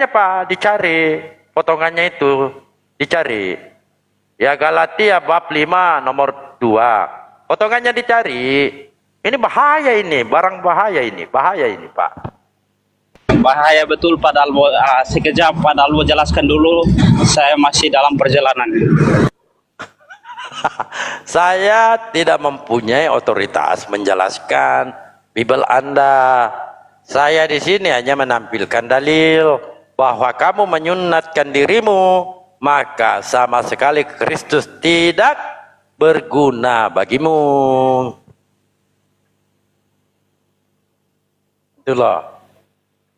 Pak, dicari potongannya itu, dicari. Ya Galatia bab 5 nomor 2. Potongannya dicari. Ini bahaya ini, barang bahaya ini Pak. Bahaya betul Pak Dalbo. Sekejap Pak Dalbo jelaskan dulu. Saya masih dalam perjalanan. Saya tidak mempunyai otoritas menjelaskan Bible Anda. Saya di sini hanya menampilkan dalil bahwa kamu menyunatkan dirimu, maka sama sekali Kristus tidak berguna bagimu. Itulah.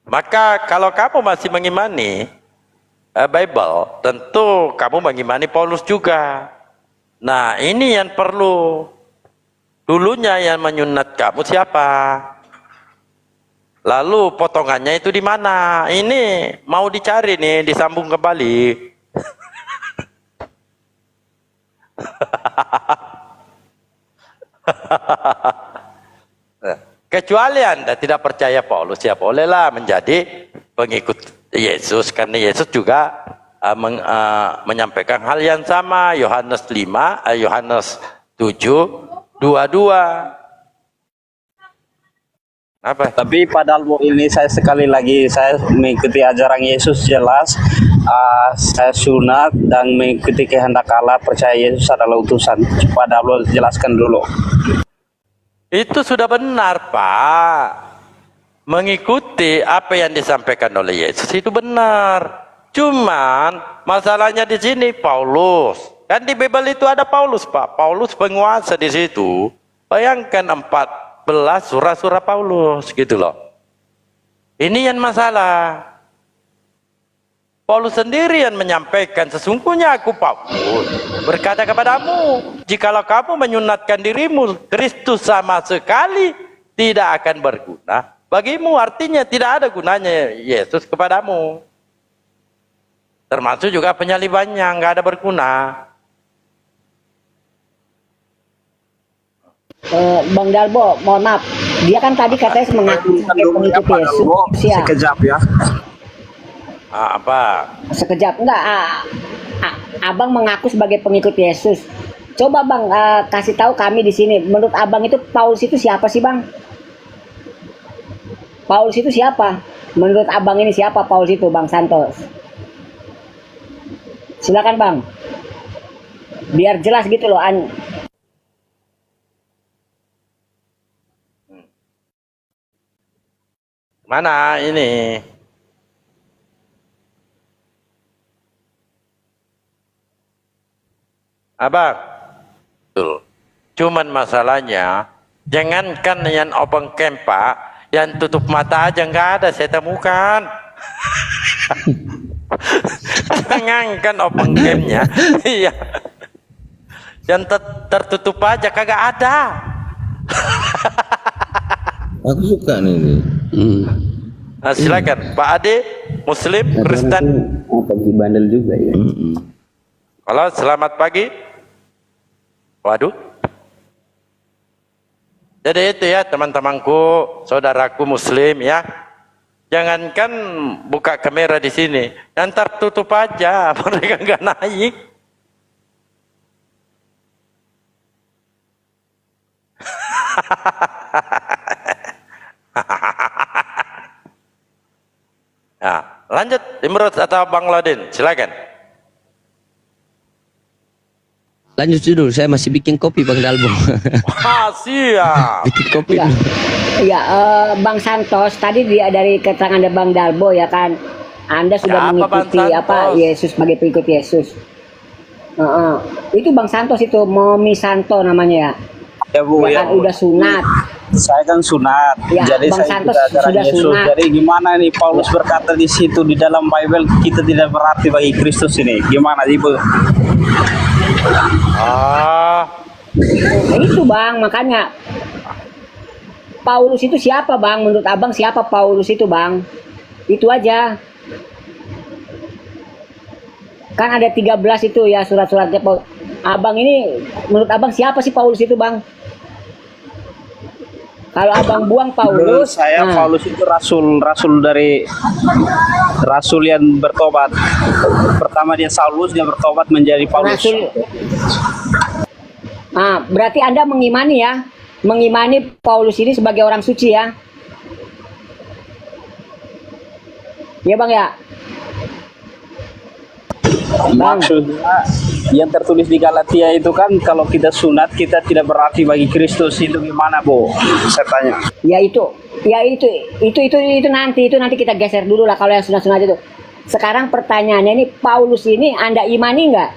Maka kalau kamu masih mengimani Bible, tentu kamu mengimani Paulus juga. Nah, ini yang perlu. Dulunya yang menyunat kamu siapa? Lalu potongannya itu di mana? Ini mau dicari nih, disambung kembali. Kecuali Anda tidak percaya Paulus, ya bolehlah menjadi pengikut Yesus, karena Yesus juga menyampaikan hal yang sama. Yohanes 7:22. Apa? Tapi Pak Dalbo, ini saya sekali lagi saya mengikuti ajaran Yesus jelas. Saya sunat dan mengikuti kehendak Allah, percaya Yesus adalah utusan. Pak Dalbo jelaskan dulu. Itu sudah benar Pak. Mengikuti apa yang disampaikan oleh Yesus itu benar. Cuman masalahnya di sini Paulus. Kan di Bible itu ada Paulus Pak. Paulus penguasa di situ. Bayangkan 14 surah-surah Paulus gitu loh. Ini yang masalah. Paulus sendiri yang menyampaikan, sesungguhnya aku Paulus berkata kepadamu, jikalau kamu menyunatkan dirimu, Kristus sama sekali tidak akan berguna bagimu. Artinya tidak ada gunanya Yesus kepadamu. Termasuk juga penyalibannya, nggak ada berguna. Bang Dalbo, mohon maaf, dia kan tadi katanya mengaku sebagai pengikut Yesus. Sekejap ya. Apa? Sekejap, enggak. Abang mengaku sebagai pengikut Yesus. Coba Bang kasih tahu kami di sini. Menurut Abang itu Paulus itu siapa sih Bang? Paulus itu siapa? Menurut Abang ini siapa Paulus itu, Bang Santos? Silakan Bang. Biar jelas gitu loh. Mana ini? Abang, betul. Cuman masalahnya, jangankan yang open camp Pak, yang tutup mata aja nggak ada saya temukan. Jangankan open campnya, iya. Yang tertutup aja kagak ada. Aku suka nih. Nah, silakan Pak Ade, Muslim, Kristen. Pagi bandel juga ya. Halo, selamat pagi. Waduh. Jadi itu ya teman-temanku, saudaraku Muslim ya. Jangankan buka kamera di sini, yang tertutup aja, mereka nggak naik. Nah, lanjut Imrod atau Bang Ladin, silakan. Lanjut dulu, saya masih bikin kopi Bang Dalbo. Siap. Bikin kopi. Iya, Bang Santos tadi dari keterangan Bang Dalbo ya kan, Anda sudah mengikuti Yesus sebagai pengikut Yesus. Itu Bang Santos itu Momi Santo namanya ya. Ya Bu, ya kan udah sunat. Saya kan sunat. Ya, jadi Bang saya Santos ajaran sudah Yesus. sunat. Jadi gimana nih Paulus berkata di situ di dalam Bible kita tidak berarti bagi Kristus ini. Gimana sih Bu? Itu Bang, makanya Paulus itu siapa Bang? Menurut Abang siapa Paulus itu Bang? Itu aja. Kan ada 13 itu ya surat-suratnya Paulus. Abang ini menurut Abang siapa sih Paulus itu Bang? Kalau abang buang Menurut Paulus, saya nah, Paulus itu rasul yang bertobat. Pertama dia Saulus, dia bertobat menjadi Paulus. rasul. Berarti Anda mengimani Paulus ini sebagai orang suci ya? Ya bang ya. Bang, Maksudnya yang tertulis di Galatia itu kan kalau kita sunat kita tidak berarti bagi Kristus, itu gimana Bu? Saya tanya. ya itu nanti kita geser dulu lah kalau yang sunat-sunat itu. Sekarang pertanyaannya ini, Paulus ini Anda imani nggak?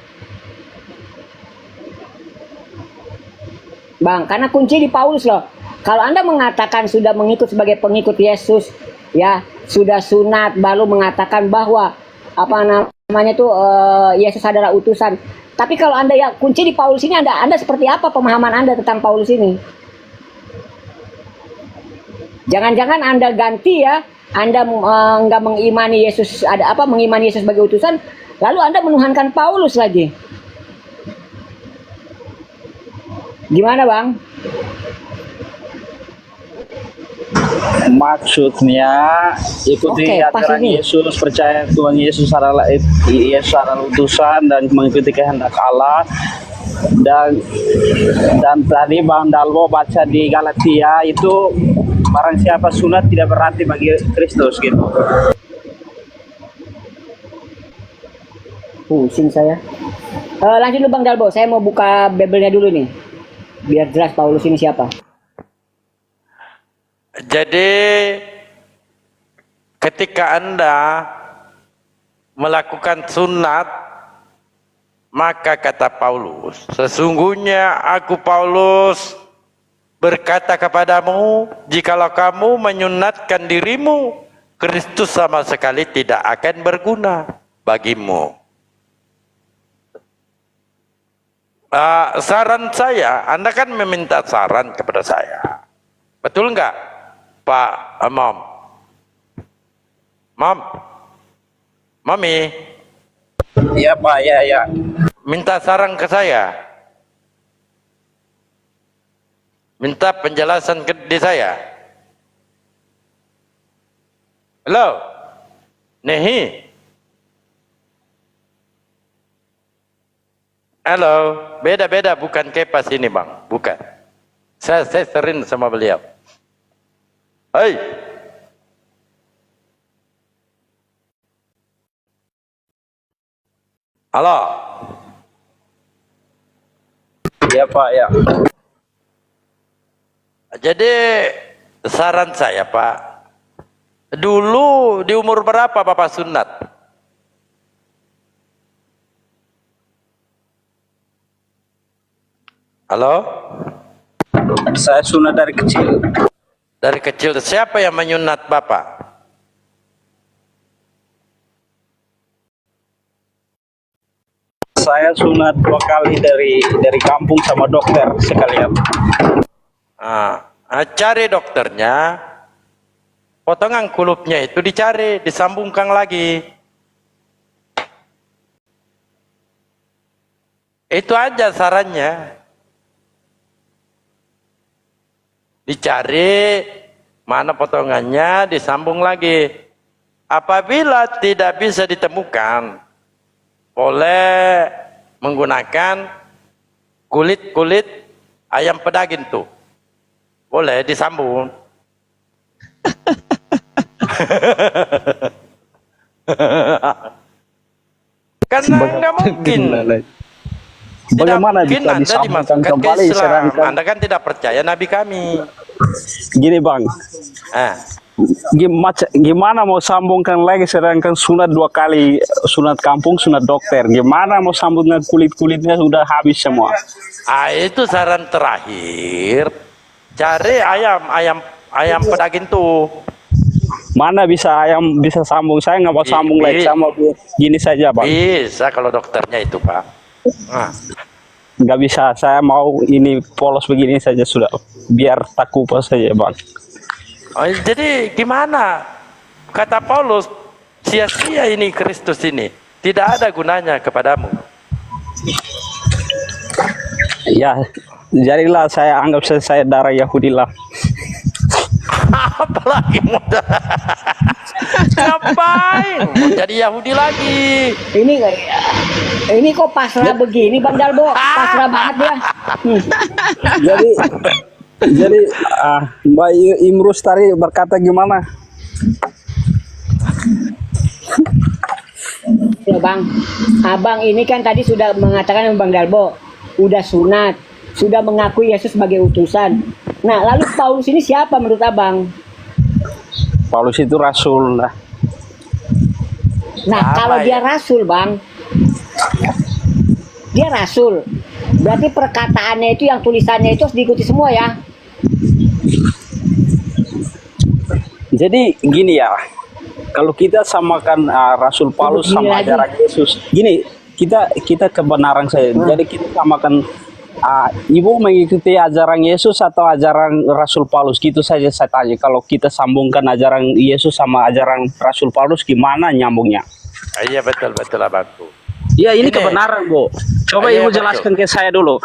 Bang, karena kunci di Paulus loh. Kalau Anda mengatakan sudah mengikut sebagai pengikut Yesus, ya sudah sunat, baru mengatakan bahwa apa namanya tuh Yesus adalah utusan. Tapi kalau Anda ya kunci di Paulus ini, Anda seperti apa pemahaman Anda tentang Paulus ini? Jangan-jangan Anda ganti ya, Anda nggak mengimani Yesus mengimani Yesus sebagai utusan, lalu Anda menuhankan Paulus lagi. Gimana bang? Maksudnya ikuti ajaran ini. Yesus, percaya Tuhan Yesus adalah utusan dan mengikuti kehendak Allah. Dan tadi Bang Dalbo baca di Galatia itu barang siapa sunat tidak berarti bagi Kristus gitu. Pusing saya. Lanjut dulu Bang Dalbo, saya mau buka Bible-nya dulu nih, biar jelas Paulus ini siapa. Jadi ketika Anda melakukan sunat, maka kata Paulus, sesungguhnya aku Paulus berkata kepadamu, jikalau kamu menyunatkan dirimu, Kristus sama sekali tidak akan berguna bagimu. Saran saya, Anda kan meminta saran kepada saya, betul enggak Pak Mom? Mami? Iya Pak, ya. Minta saran ke saya, minta penjelasan di saya. Halo, Nehi. Halo, beda-beda, bukan kepas ini bang, bukan. Saya sering sama beliau. Hai. Halo. Iya Pak, ya. Jadi saran saya Pak, dulu di umur berapa Bapak sunat? Halo? Saya sunat dari kecil. Dari kecil, siapa yang menyunat Bapak? Saya sunat 2 kali dari kampung sama dokter sekalian. Cari dokternya, potongan kulupnya itu dicari, disambungkan lagi. Itu aja sarannya. Dicari mana potongannya, disambung lagi. Apabila tidak bisa ditemukan, boleh menggunakan kulit ayam pedaging tuh, boleh disambung. Karena nggak mungkin. Bagaimana mungkin bisa Anda disambungkan dimasukkan ke kembali, Islam. sedangkan Anda kan tidak percaya Nabi kami. gini Bang, gimana mau sambungkan lagi sedangkan sunat 2 kali, sunat kampung, sunat dokter, gimana mau sambungkan kulitnya sudah habis semua. Itu saran terakhir, cari ayam pedaging tuh. Mana bisa ayam bisa sambung, saya nggak mau sambung lagi, sama gini saja Bang. Bisa kalau dokternya itu Pak. Nggak bisa, saya mau ini polos begini saja sudah, biar tak kupas saja Bang. Jadi gimana? Kata Paulus, sia-sia ini Kristus ini, tidak ada gunanya kepadamu. Ya, jadilah saya anggap saya darah Yahudi lah. Apalagi muda. Ngapain? Mau jadi Yahudi lagi. Ini kok pasrah begini Bang Dalbo, pasrah banget dia. Jadi Mbak Imrus tadi berkata gimana? Ya Bang, Abang ini kan tadi sudah mengatakan Bang Dalbo, udah sunat, sudah mengakui Yesus sebagai utusan. Nah, lalu Paulus ini siapa menurut Abang? Paulus itu rasul lah. Nah, kalau dia rasul Bang, dia rasul, berarti perkataannya itu yang tulisannya itu harus diikuti semua ya. Jadi gini ya, kalau kita samakan Rasul Paulus sama ajaran Yesus, gini kita kebenaran saya. Jadi kita samakan Ibu mengikuti ajaran Yesus atau ajaran Rasul Paulus, gitu saja saya tanya. Kalau kita sambungkan ajaran Yesus sama ajaran Rasul Paulus, gimana nyambungnya? Iya betul abangku. Iya ini kebenaran Bu. Coba Iya, Ibu betul. jelaskan ke saya dulu.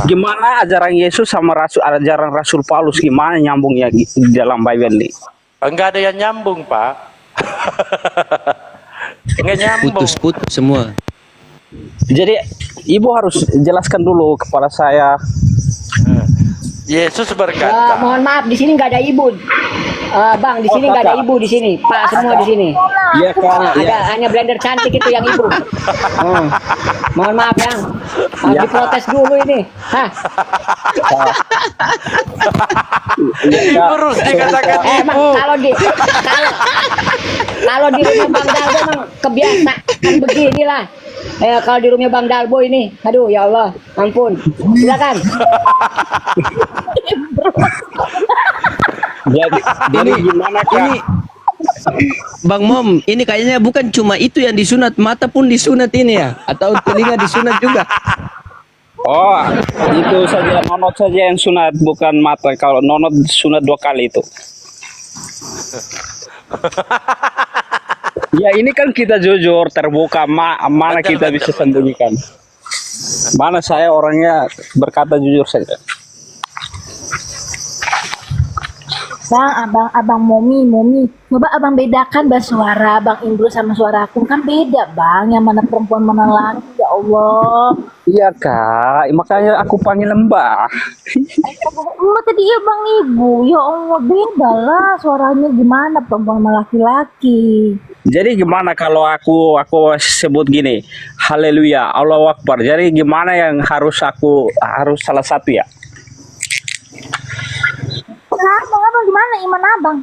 Gimana ajaran Yesus sama ajaran Rasul Paulus, gimana nyambungnya di dalam Bible ini? Enggak ada yang nyambung Pak. Enggak nyambung. Putus-putus semua. Jadi Ibu harus jelaskan dulu kepada saya. Yesus berkata. Mohon maaf, di sini nggak ada ibu. Bang, di sini nggak ada ibu di sini. Pak semua di sini. Iya Kak. Ada hanya blender cantik itu yang ibu. Mohon maaf yang diprotes dulu ini. Hah? Terus dikatakan Emang ibu. kalau di rumah Bang Dalbo emang kebiasaan beginilah. Kalau di rumah Bang Dalbo ini, aduh ya Allah, ampun. Silakan. Jadi gimana Kak? Ini Bang Mom, ini kayaknya bukan cuma itu yang disunat, mata pun disunat ini ya, atau telinga disunat juga. Oh, itu saja nonot saja yang sunat, bukan mata. Kalau nonot sunat 2 kali itu. Ya ini kan kita jujur, terbuka, mana Betul, kita betul, bisa betul. sembunyikan. Mana saya orangnya berkata jujur saja. Bang, abang Momi. Coba abang bedakan suara Bang Indro sama suara aku kan beda bang. Yang mana perempuan mana laki, ya Allah. Iya Kak, makanya aku panggil Mbak. Mbak tadi ya bang ibu, ya Allah beda lah suaranya gimana perempuan sama laki-laki. Jadi gimana kalau aku sebut gini, haleluya, Allahu Akbar. Jadi gimana yang harus salah satu ya? Nah, abang gimana iman abang?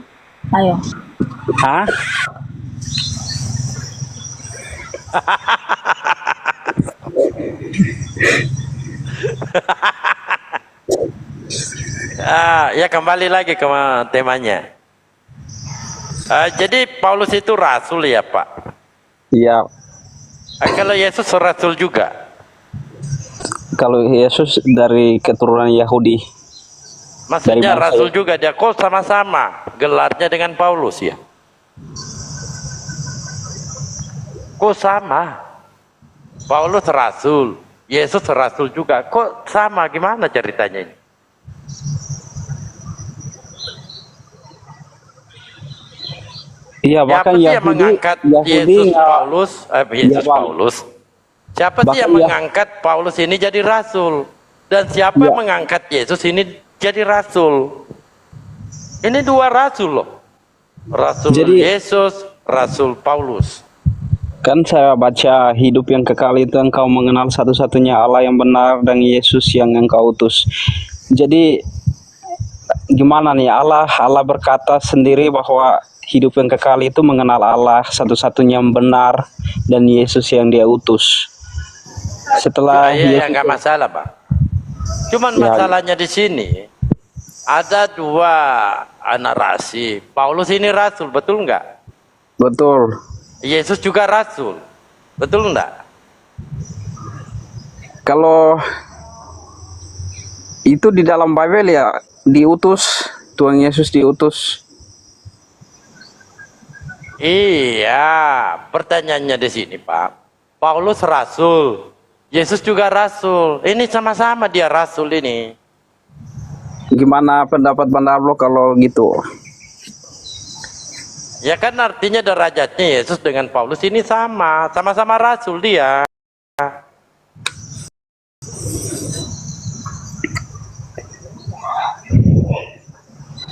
Ayo. Hah? Ya kembali lagi ke temanya. Jadi Paulus itu rasul ya Pak. Iya. Kalau Yesus rasul juga. Kalau Yesus dari keturunan Yahudi. Maksudnya Dari bangsa rasul juga dia. Kok sama-sama gelarnya dengan Paulus ya? Kok sama? Paulus rasul, Yesus rasul juga. Kok sama? Gimana ceritanya ini? Iya, bahkan Siapa sih yang Yahudi mengangkat Yesus Paulus? Yesus Paulus. Siapa sih yang mengangkat Paulus ini jadi rasul? Dan siapa yang mengangkat Yesus ini jadi rasul? Ini 2 rasul loh. Rasul Yesus, Rasul Paulus. Kan saya baca hidup yang kekal itu engkau mengenal satu-satunya Allah yang benar dan Yesus yang engkau utus. Jadi gimana nih Allah berkata sendiri bahwa hidup yang kekal itu mengenal Allah satu-satunya yang benar dan Yesus yang dia utus. Setelah ya nggak masalah Pak. Cuman masalahnya di sini ada 2 narasi. Paulus ini rasul, betul nggak? Betul. Yesus juga rasul, betul enggak? Kalau itu di dalam Bible ya diutus, Tuhan Yesus diutus. Iya, pertanyaannya di sini Pak. Paulus rasul, Yesus juga rasul. Ini sama-sama dia rasul ini. Gimana pendapat Bang Dablo kalau gitu? Ya kan artinya derajatnya Yesus dengan Paulus ini sama, sama-sama rasul dia.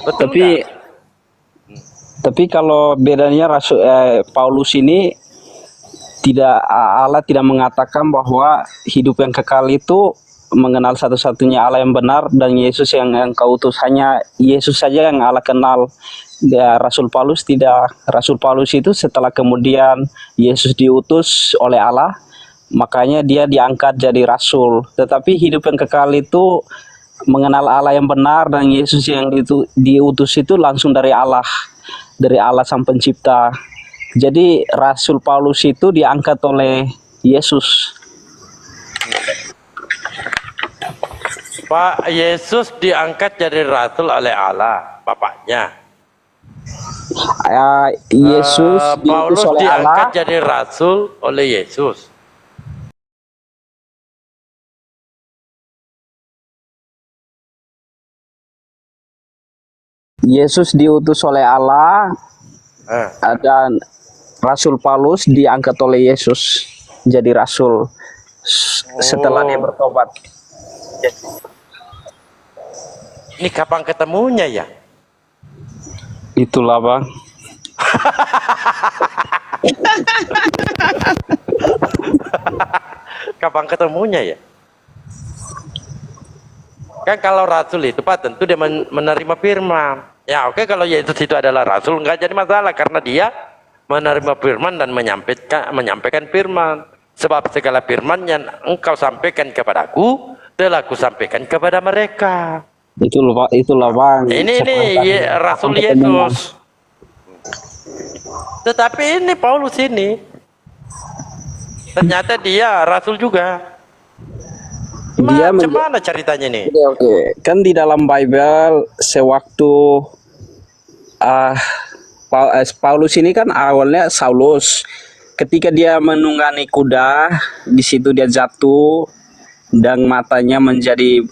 Betul Tapi nggak? tapi kalau bedanya Paulus ini Allah tidak mengatakan bahwa hidup yang kekal itu mengenal satu-satunya Allah yang benar dan Yesus yang kau utus, hanya Yesus saja yang Allah kenal. Rasul Paulus tidak. Rasul Paulus itu setelah kemudian Yesus diutus oleh Allah, makanya dia diangkat jadi rasul. Tetapi hidup yang kekal itu mengenal Allah yang benar dan Yesus yang diutus itu langsung dari Allah Sang Pencipta. Jadi Rasul Paulus itu diangkat oleh Yesus. Pak Yesus diangkat jadi rasul oleh Allah, Bapaknya. Yesus Paulus diutus oleh diangkat Allah. jadi rasul oleh Yesus. Yesus diutus oleh Allah Eh, dan Rasul Paulus diangkat oleh Yesus jadi rasul setelah dia bertobat. Ini kapan ketemunya ya? Itulah Bang. Kapan ketemunya ya? Kan kalau rasul itu Pak tentu dia menerima firman. Ya oke, kalau Yesus itu adalah rasul nggak jadi masalah karena dia menerima firman dan menyampaikan firman. Sebab segala firman yang engkau sampaikan kepadaku telah kusampaikan kepada mereka. Itulah Bang. Ini Rasul Yesus. Tetapi ini Paulus ini ternyata dia rasul juga. Dia Macam mana ceritanya nih? Oke. Kan di dalam Bible sewaktu Paulus ini kan awalnya Saulus. Ketika dia menunggangi kuda, di situ dia jatuh dan matanya menjadi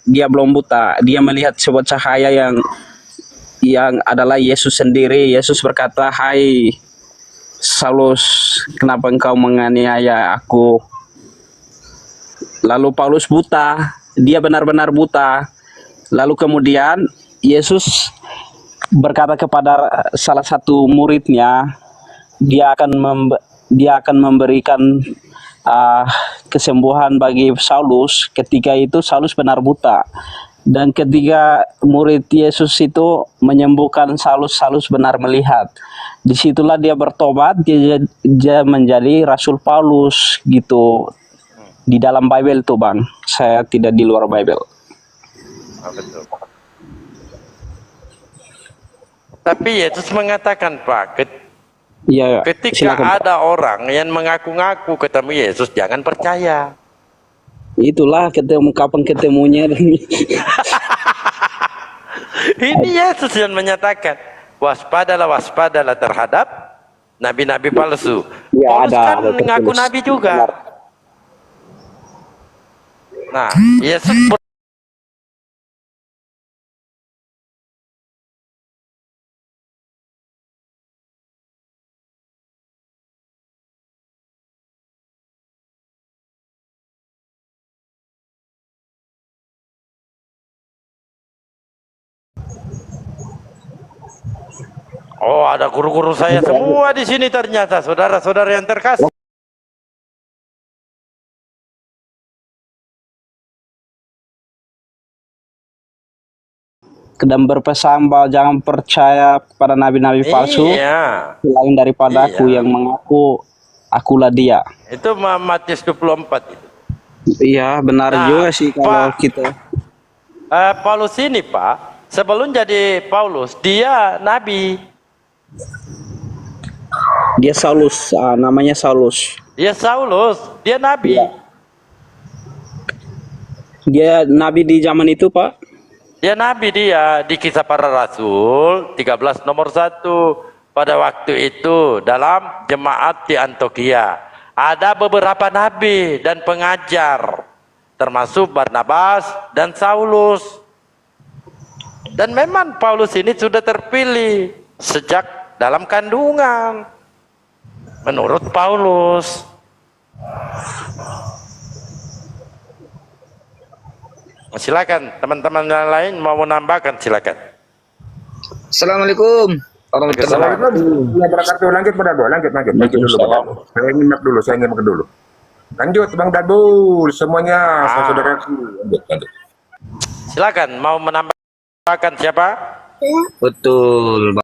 dia belum buta. Dia melihat sebuah cahaya yang adalah Yesus sendiri. Yesus berkata, "Hai Saulus, kenapa engkau menganiaya aku?" Lalu Paulus buta, dia benar-benar buta. Lalu kemudian Yesus berkata kepada salah satu muridnya, dia akan memberikan kesembuhan bagi Saulus. Ketika itu Saulus benar buta. Dan ketika murid Yesus itu menyembuhkan Saulus, Saulus benar melihat. Disitulah dia bertobat, dia menjadi Rasul Paulus gitu. Di dalam Bible tuh Bang, saya tidak di luar Bible. Betul. Tapi Yesus mengatakan Pak, Iya, ketika silakan, Pak. ada orang yang mengaku-ngaku ketemu Yesus, jangan percaya. Itulah kapan ketemunya. Ini Yesus yang menyatakan, waspadalah terhadap nabi-nabi palsu. Ya, Paulus ada kan mengaku tertulis. nabi juga. Benar. Nah, Yesus Oh, ada guru-guru saya semua di sini ternyata, saudara-saudara yang terkasih. Dan berpesan bahwa jangan percaya kepada nabi-nabi palsu Iya, selain daripada aku Iya. yang mengaku akulah dia. itu Matius 24 itu. Iya, benar Nah, juga sih kalau Pak. kita. Paulus ini Pak, sebelum jadi Paulus, dia nabi. Dia Saulus, namanya Saulus. Dia Saulus, dia nabi. Iya. Dia nabi di zaman itu, Pak. Dia nabi dia di Kisah Para Rasul 13 nomor 1. Pada waktu itu dalam jemaat di Antioquia ada beberapa nabi dan pengajar, termasuk Barnabas dan Saulus. Dan memang Paulus ini sudah terpilih sejak dalam kandungan. Menurut Paulus. Silakan teman-teman yang lain mau menambahkan, silakan. Assalamualaikum warahmatullahi wabarakatuh. Ya berangkat dulu, lanjut Bang Dabo, lanjut dulu Bang Dabo. Saya nyimak dulu. Lanjut Bang Dabo, semuanya saudaraku. Lanjut. Silakan mau menambahkan siapa? Betul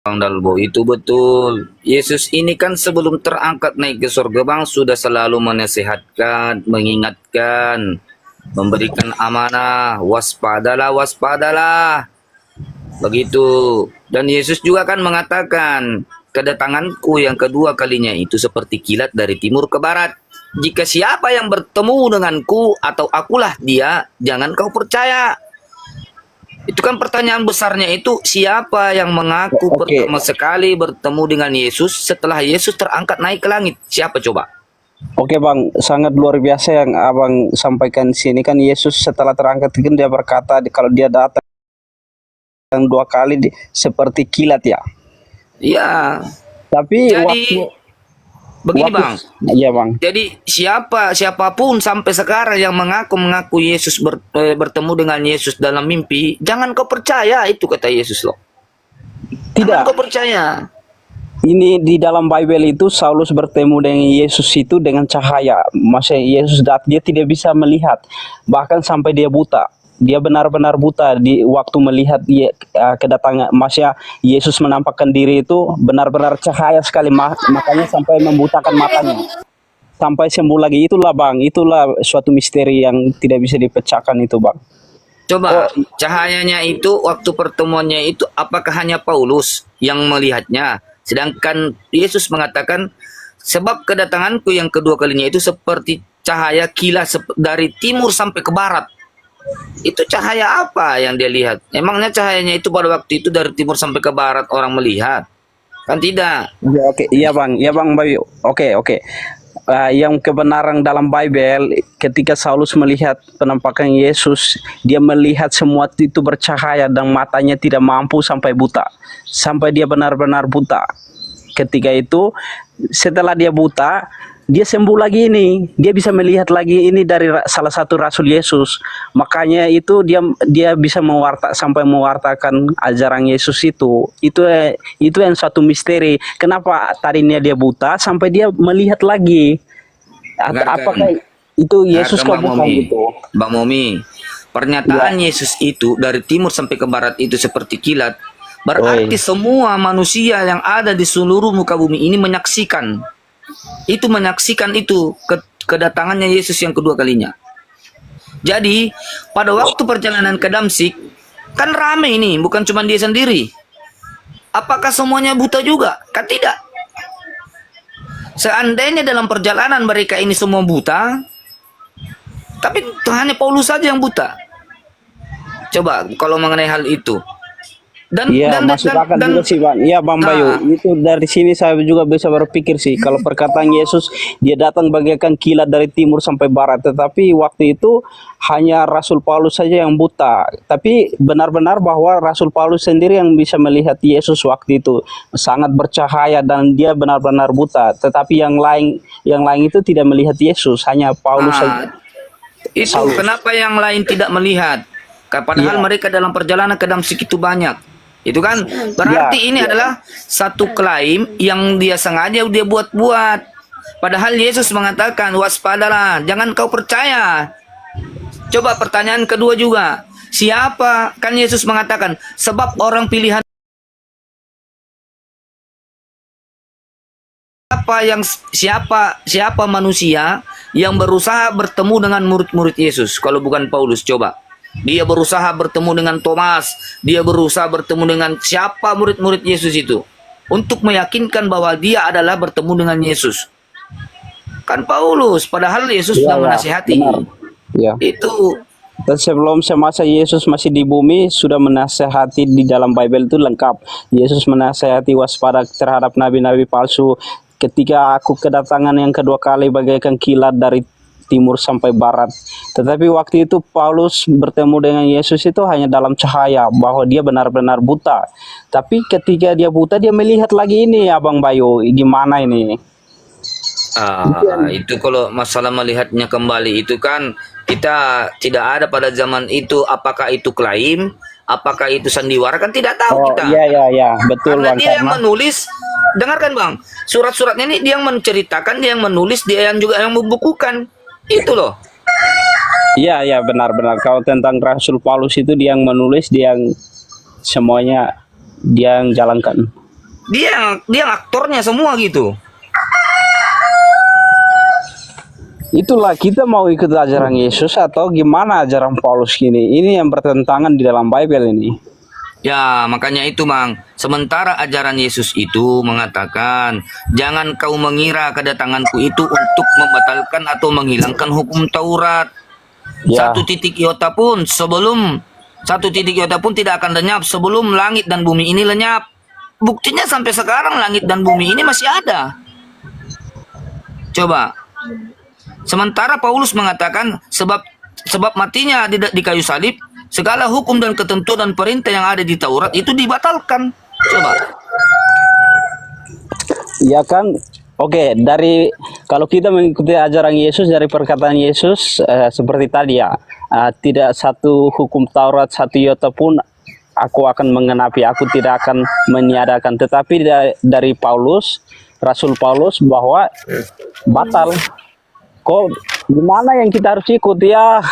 Bang Dalbo, itu betul. Yesus ini kan sebelum terangkat naik ke surga Bang, sudah selalu menasihatkan, mengingatkan, memberikan amanah, waspadalah. Begitu. Dan Yesus juga kan mengatakan, kedatanganku yang kedua kalinya itu seperti kilat dari timur ke barat. Jika siapa yang bertemu denganku atau akulah dia, jangan kau percaya. Itu kan pertanyaan besarnya itu, siapa yang mengaku pertama sekali bertemu dengan Yesus setelah Yesus terangkat naik ke langit? Siapa coba? Oke Bang, sangat luar biasa yang Abang sampaikan di sini. Kan Yesus setelah terangkat kan dia berkata kalau dia datang 2 kali seperti kilat ya. Iya. Tapi Jadi begini Bang. Iya Bang. Jadi siapapun sampai sekarang yang mengaku Yesus bertemu dengan Yesus dalam mimpi, jangan kau percaya, itu kata Yesus loh. Tidak. Jangan kau percaya. Ini di dalam Bible itu Saulus bertemu dengan Yesus itu dengan cahaya. Maksudnya Yesus dia tidak bisa melihat, bahkan sampai dia buta. Dia benar-benar buta di waktu melihat kedatangan. Maksudnya Yesus menampakkan diri itu benar-benar cahaya sekali, makanya sampai membutakan matanya sampai sembuh lagi. Itulah Bang, itulah suatu misteri yang tidak bisa dipecahkan itu Bang. Coba cahayanya itu waktu pertemuannya itu apakah hanya Paulus yang melihatnya? Sedangkan Yesus mengatakan, sebab kedatanganku yang kedua kalinya itu seperti cahaya kilat dari timur sampai ke barat. Itu cahaya apa yang dia lihat? Emangnya cahayanya itu pada waktu itu dari timur sampai ke barat orang melihat? Kan tidak. Ya, oke. Iya Bang Bayu. Oke. Yang kebenaran dalam Bible, ketika Saulus melihat penampakan Yesus, dia melihat semua itu bercahaya dan matanya tidak mampu sampai buta. Sampai dia benar-benar buta. Ketika itu, setelah dia buta, dia sembuh lagi ini. Dia bisa melihat lagi ini dari salah satu Rasul Yesus. Makanya itu dia bisa sampai mewartakan ajaran Yesus itu. Itu yang suatu misteri. Kenapa tadinya dia buta sampai dia melihat lagi? Apakah itu Yesus kau bukan gitu? Bang Momi, pernyataan Yesus itu dari timur sampai ke barat itu seperti kilat. Berarti semua manusia yang ada di seluruh muka bumi ini menyaksikan. Itu menyaksikan itu kedatangannya Yesus yang kedua kalinya. Jadi pada waktu perjalanan ke Damsik kan ramai ini, bukan cuma dia sendiri. Apakah semuanya buta juga? Kan tidak. Seandainya dalam perjalanan mereka ini semua buta, tapi hanya Paulus saja yang buta. Coba kalau mengenai hal itu. Iya, masuk akal juga sih Bang. Iya Bang Bayu, itu dari sini saya juga bisa berpikir sih, kalau perkataan Yesus dia datang bagaikan kilat dari timur sampai barat, tetapi waktu itu hanya Rasul Paulus saja yang buta. Tapi benar-benar bahwa Rasul Paulus sendiri yang bisa melihat Yesus waktu itu, sangat bercahaya dan dia benar-benar buta. Tetapi yang lain itu tidak melihat Yesus, hanya Paulus saja. Itu Saulus. Kenapa yang lain tidak melihat? Padahal mereka dalam perjalanan ke Damsik itu banyak. Itu kan berarti ini adalah satu klaim yang dia sengaja dia buat-buat. Padahal Yesus mengatakan waspadalah, jangan kau percaya. Coba pertanyaan kedua juga, siapa? Kan Yesus mengatakan sebab orang pilihan siapa manusia yang berusaha bertemu dengan murid-murid Yesus kalau bukan Paulus? Coba. Dia berusaha bertemu dengan Thomas, dia berusaha bertemu dengan siapa murid-murid Yesus itu untuk meyakinkan bahwa dia adalah bertemu dengan Yesus. Kan Paulus, padahal Yesus sudah menasihati. Ya. Itu. Dan sebelum semasa Yesus masih di bumi sudah menasihati, di dalam Bible itu lengkap. Yesus menasihati waspada terhadap nabi-nabi palsu. Ketika aku kedatangan yang kedua kali bagaikan kilat dari timur sampai barat. Tetapi waktu itu Paulus bertemu dengan Yesus itu hanya dalam cahaya, bahwa dia benar-benar buta. Tapi ketika dia buta, dia melihat lagi ini, Abang Bayu, gimana ini? Itu kalau masalah melihatnya kembali itu kan kita tidak ada pada zaman itu, apakah itu klaim, apakah itu sandiwara, kan tidak tahu Oh kita. iya, betul Karena Bang. dia yang Karena menulis, dengarkan Bang, surat-suratnya ini dia yang menceritakan, dia yang menulis, dia yang juga yang membukukan. Itu loh. iya benar-benar. Kalau tentang Rasul Paulus itu dia yang menulis, dia yang semuanya dia yang jalankan. Dia yang aktornya semua gitu. Itulah kita mau ikut ajaran Yesus atau gimana ajaran Paulus ini? Ini yang bertentangan di dalam Bible ini. Ya, makanya itu, Mang. Sementara ajaran Yesus itu mengatakan, jangan kau mengira kedatanganku itu untuk membatalkan atau menghilangkan hukum Taurat. Ya. Satu titik iota pun tidak akan lenyap sebelum langit dan bumi ini lenyap. Buktinya sampai sekarang langit dan bumi ini masih ada. Coba. Sementara Paulus mengatakan sebab matinya di kayu salib, segala hukum dan ketentuan dan perintah yang ada di Taurat itu dibatalkan. Coba. Ya kan, oke, dari kalau kita mengikuti ajaran Yesus, dari perkataan Yesus seperti tadi ya, tidak satu hukum Taurat, satu iota pun aku akan mengenapi, aku tidak akan meniadakan. Tetapi dari Paulus, Rasul Paulus, bahwa batal. Kok gimana yang kita harus ikut ya?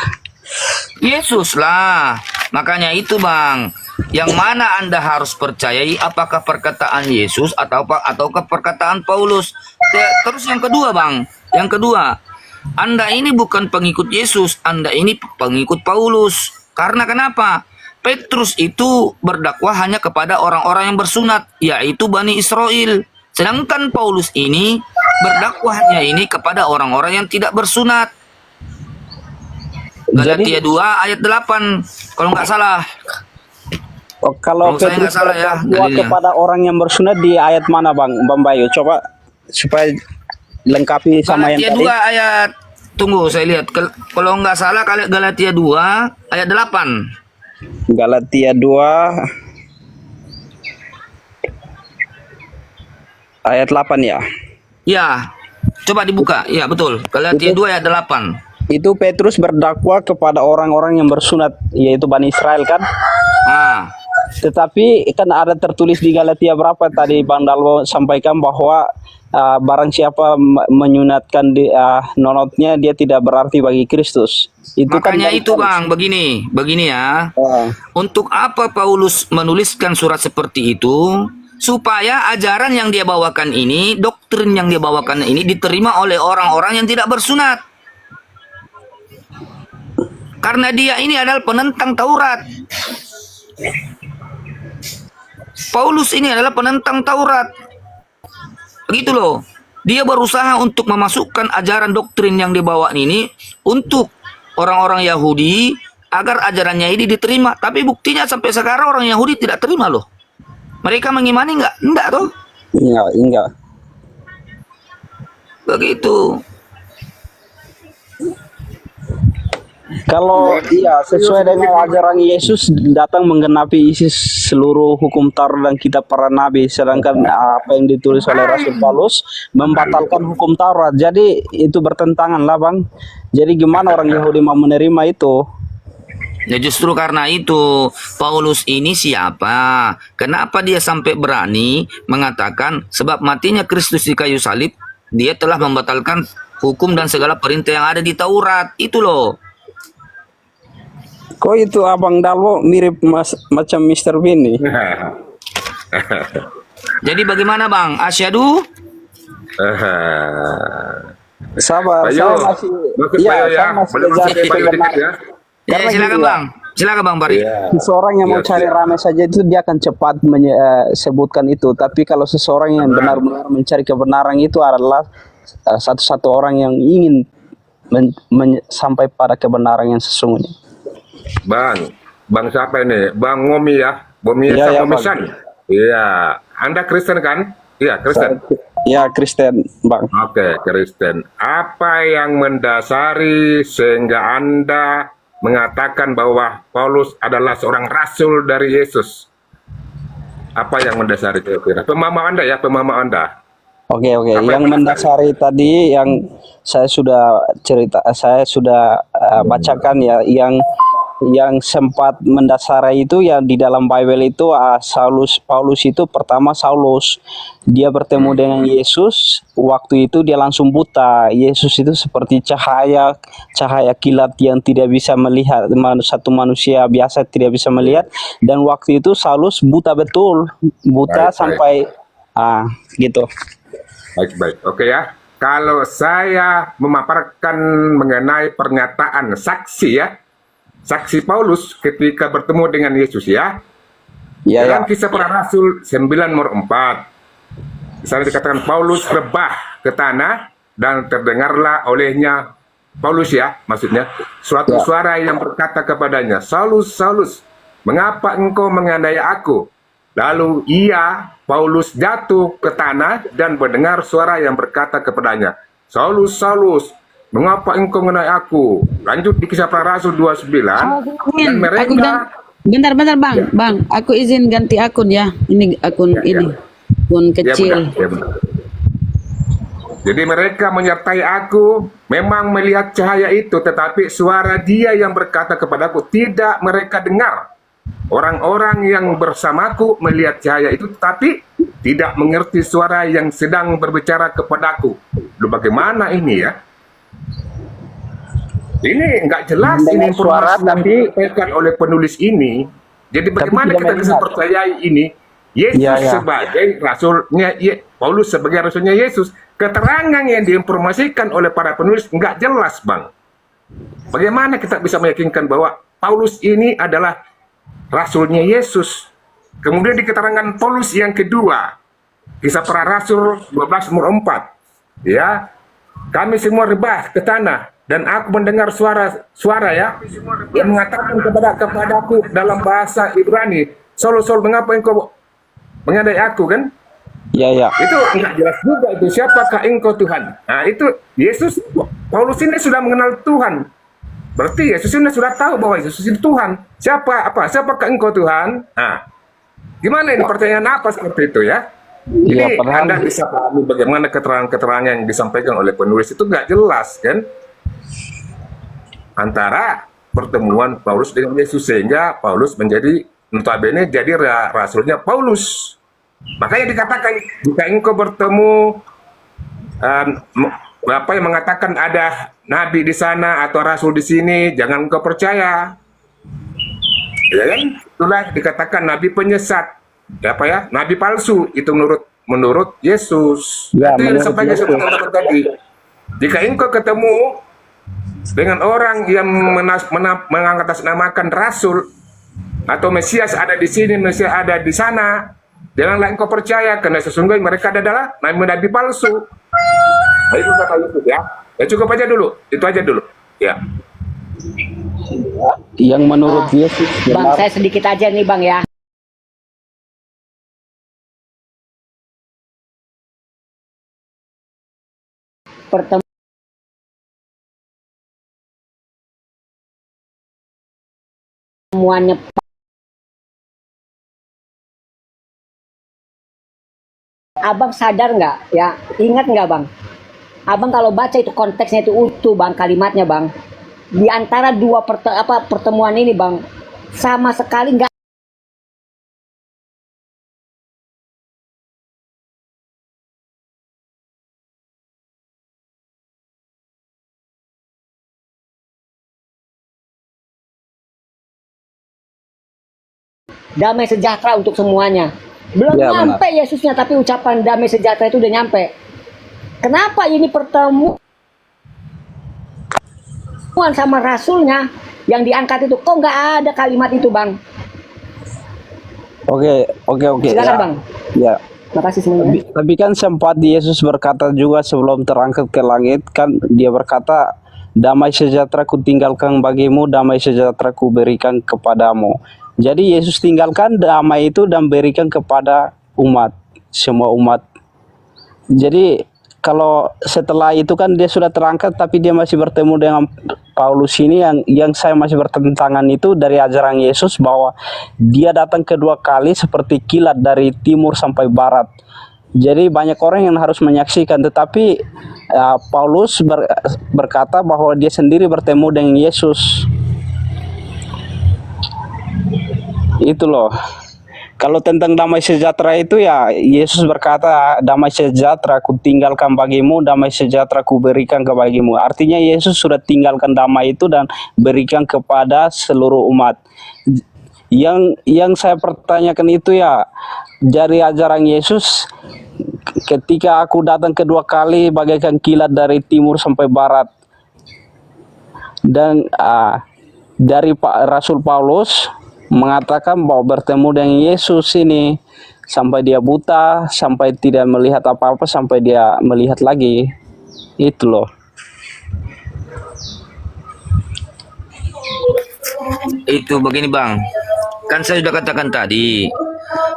Yesus lah. Makanya itu, Bang. Yang mana Anda harus percayai, apakah perkataan Yesus ataukah perkataan Paulus? Terus yang kedua, Bang. Yang kedua, Anda ini bukan pengikut Yesus, Anda ini pengikut Paulus. Karena kenapa? Petrus itu berdakwah hanya kepada orang-orang yang bersunat, yaitu Bani Israel. Sedangkan Paulus ini berdakwahnya ini kepada orang-orang yang tidak bersunat. Galatia 2 ayat 8 kalau nggak salah. Kalau saya nggak Petrus salah ya, berdakwah dalilnya. kepada orang yang bersunat di ayat mana Bang Bayu? Coba supaya lengkapi sama yang Galatia tadi. 2 ayat, tunggu saya lihat. Kalau nggak salah Galatia 2 ayat 8. Galatia 2 ayat 8 ya. Ya, coba dibuka. Ya betul. Galatia 2 ayat 8. Itu Petrus berdakwah kepada orang-orang yang bersunat, yaitu Bani Israel kan. Ah, Tetapi kan ada tertulis di Galatia berapa tadi Bang Dalwo sampaikan bahwa barang siapa menyunatkan nonotnya, dia tidak berarti bagi Kristus. Itu makanya kan itu Bang, begini ya. Untuk apa Paulus menuliskan surat seperti itu? Supaya ajaran yang dia bawakan ini, doktrin yang dia bawakan ini diterima oleh orang-orang yang tidak bersunat. Karena dia ini adalah penentang Taurat. Paulus ini adalah penentang Taurat. Begitu loh. Dia berusaha untuk memasukkan ajaran doktrin yang dibawa ini untuk orang-orang Yahudi agar ajarannya ini diterima. Tapi buktinya sampai sekarang orang Yahudi tidak terima loh. Mereka mengimani enggak? Enggak toh? Enggak. Begitu. Kalau iya sesuai dengan ajaran Yesus datang menggenapi isi seluruh hukum Taurat dan kitab para nabi, sedangkan apa yang ditulis oleh Rasul Paulus membatalkan hukum Taurat. Jadi itu bertentangan lah Bang. Jadi gimana orang Yahudi mau menerima itu? Ya justru karena itu Paulus ini siapa? Kenapa dia sampai berani mengatakan sebab matinya Kristus di kayu salib, dia telah membatalkan hukum dan segala perintah yang ada di Taurat. Itu loh. Kok itu Abang Dalwo mirip macam Mr. Bean nih? Jadi bagaimana Bang? Asyhadu? Sabar, Bayu, saya masih masuk Bayu ya. saya masih Belum kejar masuk Bayu dikit ya. Ya, Karena silakan gini, Bang. Silakan Bang Bari. seseorang yang mau Iya, cari siap. ramai saja itu dia akan cepat sebutkan itu. Tapi kalau seseorang yang benar-benar mencari kebenaran itu adalah satu-satu orang yang ingin sampai pada kebenaran yang sesungguhnya. Bang siapa ini? Bang Ngomi ya? Ngomi Iya, sama ya, Ngomi Bang. San? Iya. Anda Kristen kan? Iya, Kristen. Ya, Kristen, Bang. Oke, Kristen. Apa yang mendasari sehingga Anda mengatakan bahwa Paulus adalah seorang rasul dari Yesus? Apa yang mendasari kira-kira? Pemahaman Anda ya, pemahaman Anda. Oke, oke. Apa Yang yang mendasari tadi yang saya sudah bacakan ya, yang sempat mendasari itu yang di dalam Bible itu Paulus itu pertama Saulus dia bertemu dengan Yesus, waktu itu dia langsung buta. Yesus itu seperti cahaya kilat yang tidak bisa melihat, satu manusia biasa tidak bisa melihat, dan waktu itu Saulus buta betul, buta Baik, sampai gitu. baik. Oke ya. Kalau saya memaparkan mengenai pernyataan saksi ya, saksi Paulus ketika bertemu dengan Yesus ya. Ya, Dalam ya. Kisah Para Rasul 9 nomor 4. Di sana dikatakan Paulus rebah ke tanah dan terdengarlah olehnya Paulus ya, maksudnya suatu Ya. suara yang berkata kepadanya, Saulus, Saulus, mengapa engkau menganiaya aku? Lalu Paulus jatuh ke tanah dan mendengar suara yang berkata kepadanya, Saulus, Saulus, mengapa engkau menganiaya aku? Lanjut di Kisah Para Rasul 29. Dan mereka Bentar bang, aku izin ganti akun ya. Ini akun ini, akun kecil. benar. Jadi mereka menyertai aku, memang melihat cahaya itu, tetapi suara dia yang berkata kepadaku tidak mereka dengar. Orang-orang yang bersamaku melihat cahaya itu, tetapi tidak mengerti suara yang sedang berbicara kepadaku. Loh, bagaimana ini ya? Ini nggak jelas ini Mendengar suara, informasi yang disampaikan oleh penulis ini. Jadi bagaimana tidak kita bisa melihat. percayai ini? Yesus Ya, ya. sebagai rasulnya, Paulus sebagai rasulnya Yesus. Keterangan yang diinformasikan oleh para penulis nggak jelas, Bang. Bagaimana kita bisa meyakinkan bahwa Paulus ini adalah rasulnya Yesus? Kemudian di keterangan Paulus yang kedua, Kisah Para Rasul 12 nomor 4. Ya, kami semua rebah ke tanah dan aku mendengar suara ya yang mengatakan kepadaku dalam bahasa Ibrani, Saul, Saul, mengapa engkau menganiaya aku, kan? Ya, ya. Itu nggak jelas juga itu, siapakah engkau Tuhan? Nah itu Yesus, Paulus ini sudah mengenal Tuhan. Berarti Yesus ini sudah tahu bahwa Yesus itu Tuhan. Siapakah engkau Tuhan? Nah, gimana ini, pertanyaan apa seperti itu ya? Iya, Jadi padahal- Anda bisa pahami bagaimana keterangan-keterangan yang disampaikan oleh penulis itu nggak jelas kan? Antara pertemuan Paulus dengan Yesus, sehingga Paulus menjadi notabene jadi rasulnya Paulus. Makanya dikatakan jika engkau bertemu apa yang mengatakan ada nabi di sana atau rasul di sini, jangan engkau percaya. Ya kan? Itulah dikatakan nabi penyesat. Apa ya? Nabi palsu itu menurut Yesus. Ya, Itu yang menurut disampaikan Yesus. teman-teman tadi. Jika engkau ketemu dengan orang yang mengatasnamakan rasul atau Mesias ada di sini, Mesias ada di sana, janganlah engkau percaya, karena sesungguhnya mereka adalah nabi palsu. Nah, itu kata Yesus ya. Ya cukup aja dulu, itu aja dulu. Ya. Yang menurut Yesus Bang, benar. saya sedikit aja nih Bang ya. Pertemuannya Abang sadar nggak ya? Ingat nggak Bang? Abang kalau baca itu konteksnya itu utuh Bang, kalimatnya Bang. Di antara dua pertemuan ini Bang, sama sekali nggak damai sejahtera untuk semuanya. Belum Ya, benar. nyampe Yesusnya, tapi ucapan damai sejahtera itu udah nyampe. Kenapa ini pertemuan sama rasulnya yang diangkat itu kok nggak ada kalimat itu Bang? Oke. Silakan Ya. Bang. Ya. Makasih semuanya. Tapi kan sempat Yesus berkata juga sebelum terangkat ke langit, kan dia berkata, damai sejahtera ku tinggalkan bagimu, damai sejahtera ku berikan kepadamu. Jadi Yesus tinggalkan damai itu dan berikan kepada umat, semua umat Jadi kalau setelah itu kan dia sudah terangkat, tapi dia masih bertemu dengan Paulus ini yang saya masih bertentangan itu dari ajaran Yesus bahwa dia datang kedua kali seperti kilat dari timur sampai barat. Jadi banyak orang yang harus menyaksikan, tetapi Paulus berkata bahwa dia sendiri bertemu dengan Yesus. Itu loh. Kalau tentang damai sejahtera itu ya Yesus berkata, damai sejahtera ku tinggalkan bagimu, damai sejahtera ku berikan ke bagimu. Artinya Yesus sudah tinggalkan damai itu dan berikan kepada seluruh umat. Yang saya pertanyakan itu ya, dari ajaran Yesus, ketika aku datang kedua kali bagaikan kilat dari timur sampai barat. Dan dari Rasul Paulus mengatakan bahwa bertemu dengan Yesus ini sampai dia buta, sampai tidak melihat apa-apa, sampai dia melihat lagi. Itu loh. Itu begini Bang, kan saya sudah katakan tadi,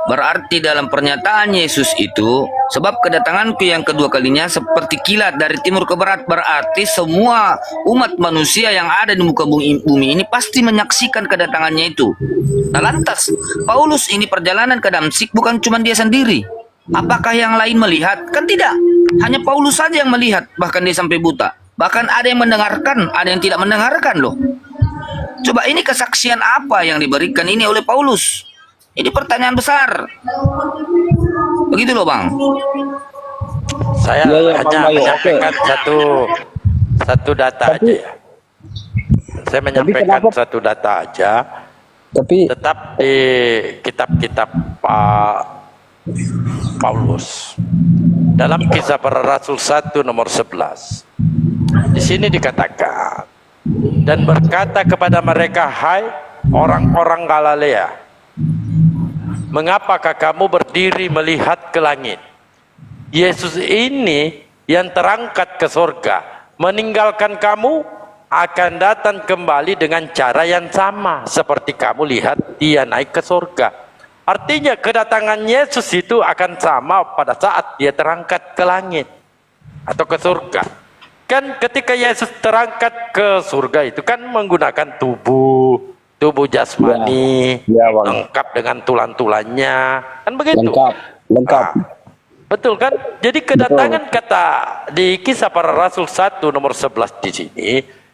berarti dalam pernyataan Yesus itu, sebab kedatanganku yang kedua kalinya seperti kilat dari timur ke barat, berarti semua umat manusia yang ada di muka bumi ini pasti menyaksikan kedatangannya itu. Nah lantas, Paulus ini perjalanan ke Damsyik bukan cuma dia sendiri. Apakah yang lain melihat? Kan tidak. Hanya Paulus saja yang melihat, bahkan dia sampai buta. Bahkan ada yang mendengarkan, ada yang tidak mendengarkan loh. Coba ini kesaksian apa yang diberikan ini oleh Paulus? Ini pertanyaan besar. Begitu loh Bang. Saya hanya menyampaikan satu data aja ya. Saya menyampaikan satu data aja. Tapi tetap di kitab-kitab Pak Paulus. Dalam Kisah Para Rasul 1 nomor 11. Di sini dikatakan, dan berkata kepada mereka, hai orang-orang Galilea, mengapakah kamu berdiri melihat ke langit? Yesus ini yang terangkat ke surga, meninggalkan kamu, akan datang kembali dengan cara yang sama seperti kamu lihat dia naik ke surga. Artinya kedatangan Yesus itu akan sama pada saat dia terangkat ke langit atau ke surga. Kan ketika Yesus terangkat ke surga itu kan menggunakan tubuh jasmani, lengkap dengan tulang-tulangnya, kan begitu? Lengkap. Betul kan? Jadi kedatangan kata di Kisah Para Rasul 1 nomor 11 di sini,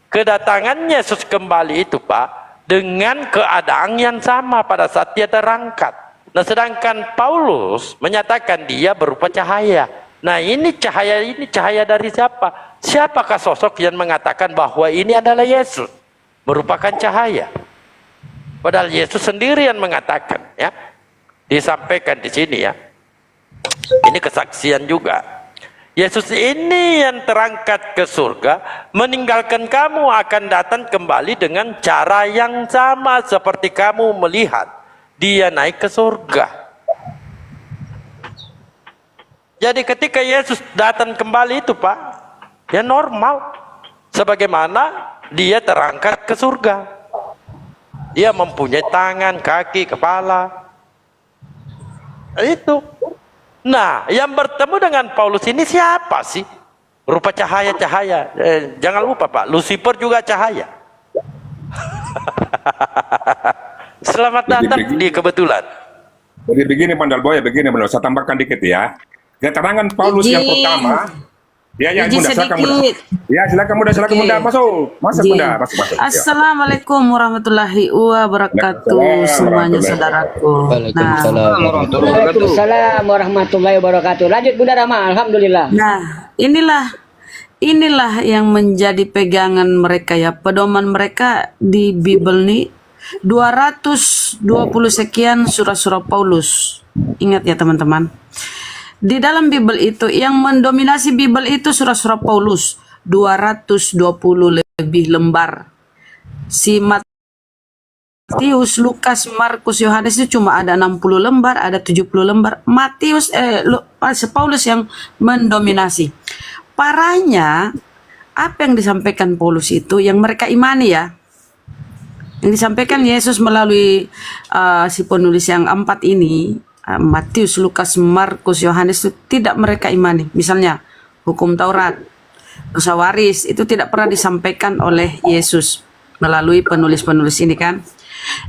kedatangan Yesus kembali itu Pak, dengan keadaan yang sama pada saat dia terangkat. Nah sedangkan Paulus menyatakan dia berupa cahaya. Nah ini cahaya dari siapa? Siapakah sosok yang mengatakan bahwa ini adalah Yesus? Merupakan cahaya. Padahal Yesus sendiri yang mengatakan, ya. Disampaikan di sini ya. Ini kesaksian juga. Yesus ini yang terangkat ke surga, meninggalkan kamu akan datang kembali dengan cara yang sama seperti kamu melihat dia naik ke surga. Jadi ketika Yesus datang kembali itu Pak, ya normal. Sebagaimana dia terangkat ke surga. Dia mempunyai tangan, kaki, kepala. Itu. Nah, yang bertemu dengan Paulus ini siapa sih? Rupa cahaya-cahaya. Jangan lupa Pak, Lucifer juga cahaya. Selamat datang di kebetulan. Jadi begini Bandar Boy, begini Bandar, saya tambahkan dikit ya. Keterangan Paulus yang pertama. Ya, Izin Bunda, silakan Bunda. sedikit. Ya, silakan Bunda, silakan Bunda. Masuk Bunda, masuk. Assalamualaikum warahmatullahi wabarakatuh semuanya saudaraku. Waalaikumsalam warahmatullahi wabarakatuh. Lanjut Bunda Rama, alhamdulillah. Nah, inilah yang menjadi pegangan mereka ya, pedoman mereka di Bible nih 220 sekian surah-surah Paulus. Ingat ya teman-teman. Di dalam Bible itu yang mendominasi Bible itu surah-surah Paulus 220 lebih lembar. Si Matius, Lukas, Markus, Yohanes itu cuma ada 60 lembar, ada 70 lembar. Paulus yang mendominasi. Parahnya apa yang disampaikan Paulus itu yang mereka imani ya. Yang disampaikan Yesus melalui si penulis yang 4 ini Matius, Lukas, Markus, Yohanes itu tidak mereka imani. Misalnya hukum Taurat, dosa waris itu tidak pernah disampaikan oleh Yesus melalui penulis-penulis ini kan.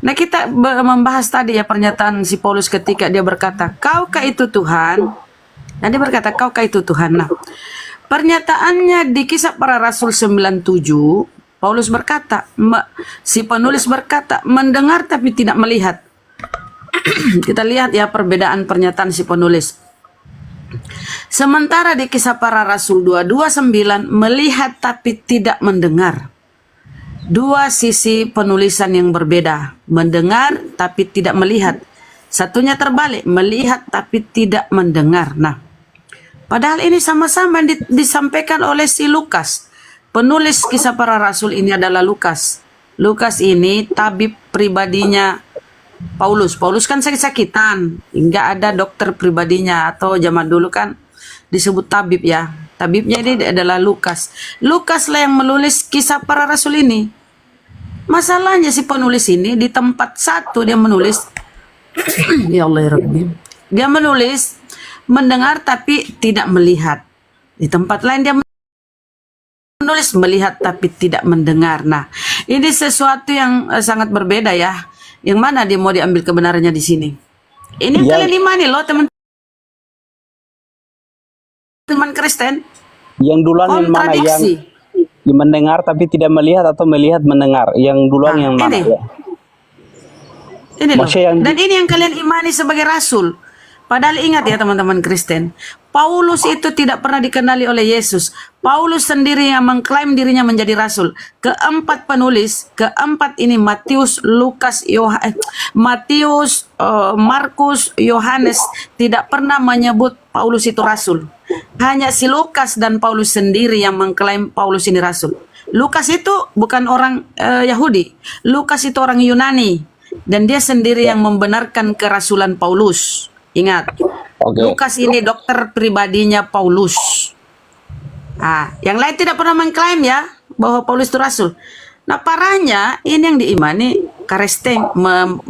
Nah, kita membahas tadi ya pernyataan si Paulus ketika dia berkata, "Kaukah itu Tuhan?" Dan dia berkata, "Kaukah itu Tuhan?" Nah, pernyataannya di Kisah Para Rasul 97, Paulus berkata, si penulis berkata, mendengar tapi tidak melihat. Kita lihat ya perbedaan pernyataan si penulis. Sementara di Kisah Para Rasul 229, melihat tapi tidak mendengar. Dua sisi penulisan yang berbeda. Mendengar tapi tidak melihat. Satunya terbalik, melihat tapi tidak mendengar. Nah, padahal ini sama-sama disampaikan oleh si Lukas. Penulis Kisah Para Rasul ini adalah Lukas. Lukas ini tabib pribadinya Paulus. Paulus kan sakit-sakitan. Nggak ada dokter pribadinya. Atau zaman dulu kan disebut tabib ya. Tabibnya ini adalah Lukas. Lukas lah yang menulis Kisah Para Rasul ini. Masalahnya si penulis ini di tempat satu dia menulis ya Allah ya Rabbi. Dia menulis mendengar tapi tidak melihat. Di tempat lain dia menulis melihat tapi tidak mendengar. Nah, ini sesuatu yang sangat berbeda ya. Yang mana dia mau diambil kebenarannya di sini? Ini yang kalian imani loh teman-teman Kristen. Yang duluan yang mana, yang mendengar tapi tidak melihat atau melihat mendengar? Yang duluan yang mana? Ini loh. Dan ini yang kalian imani sebagai rasul. Padahal ingat ya teman-teman Kristen, Paulus itu tidak pernah dikenali oleh Yesus. Paulus sendiri yang mengklaim dirinya menjadi rasul. Keempat penulis, keempat ini Matius, Lukas, Matius, Markus, Yohanes tidak pernah menyebut Paulus itu rasul. Hanya si Lukas dan Paulus sendiri yang mengklaim Paulus ini rasul. Lukas itu bukan orang Yahudi. Lukas itu orang Yunani. Dan dia sendiri yang membenarkan kerasulan Paulus. Ingat, Lukas ini dokter pribadinya Paulus. Yang lain tidak pernah mengklaim ya bahwa Paulus itu rasul. Nah, parahnya ini yang diimani Karesteng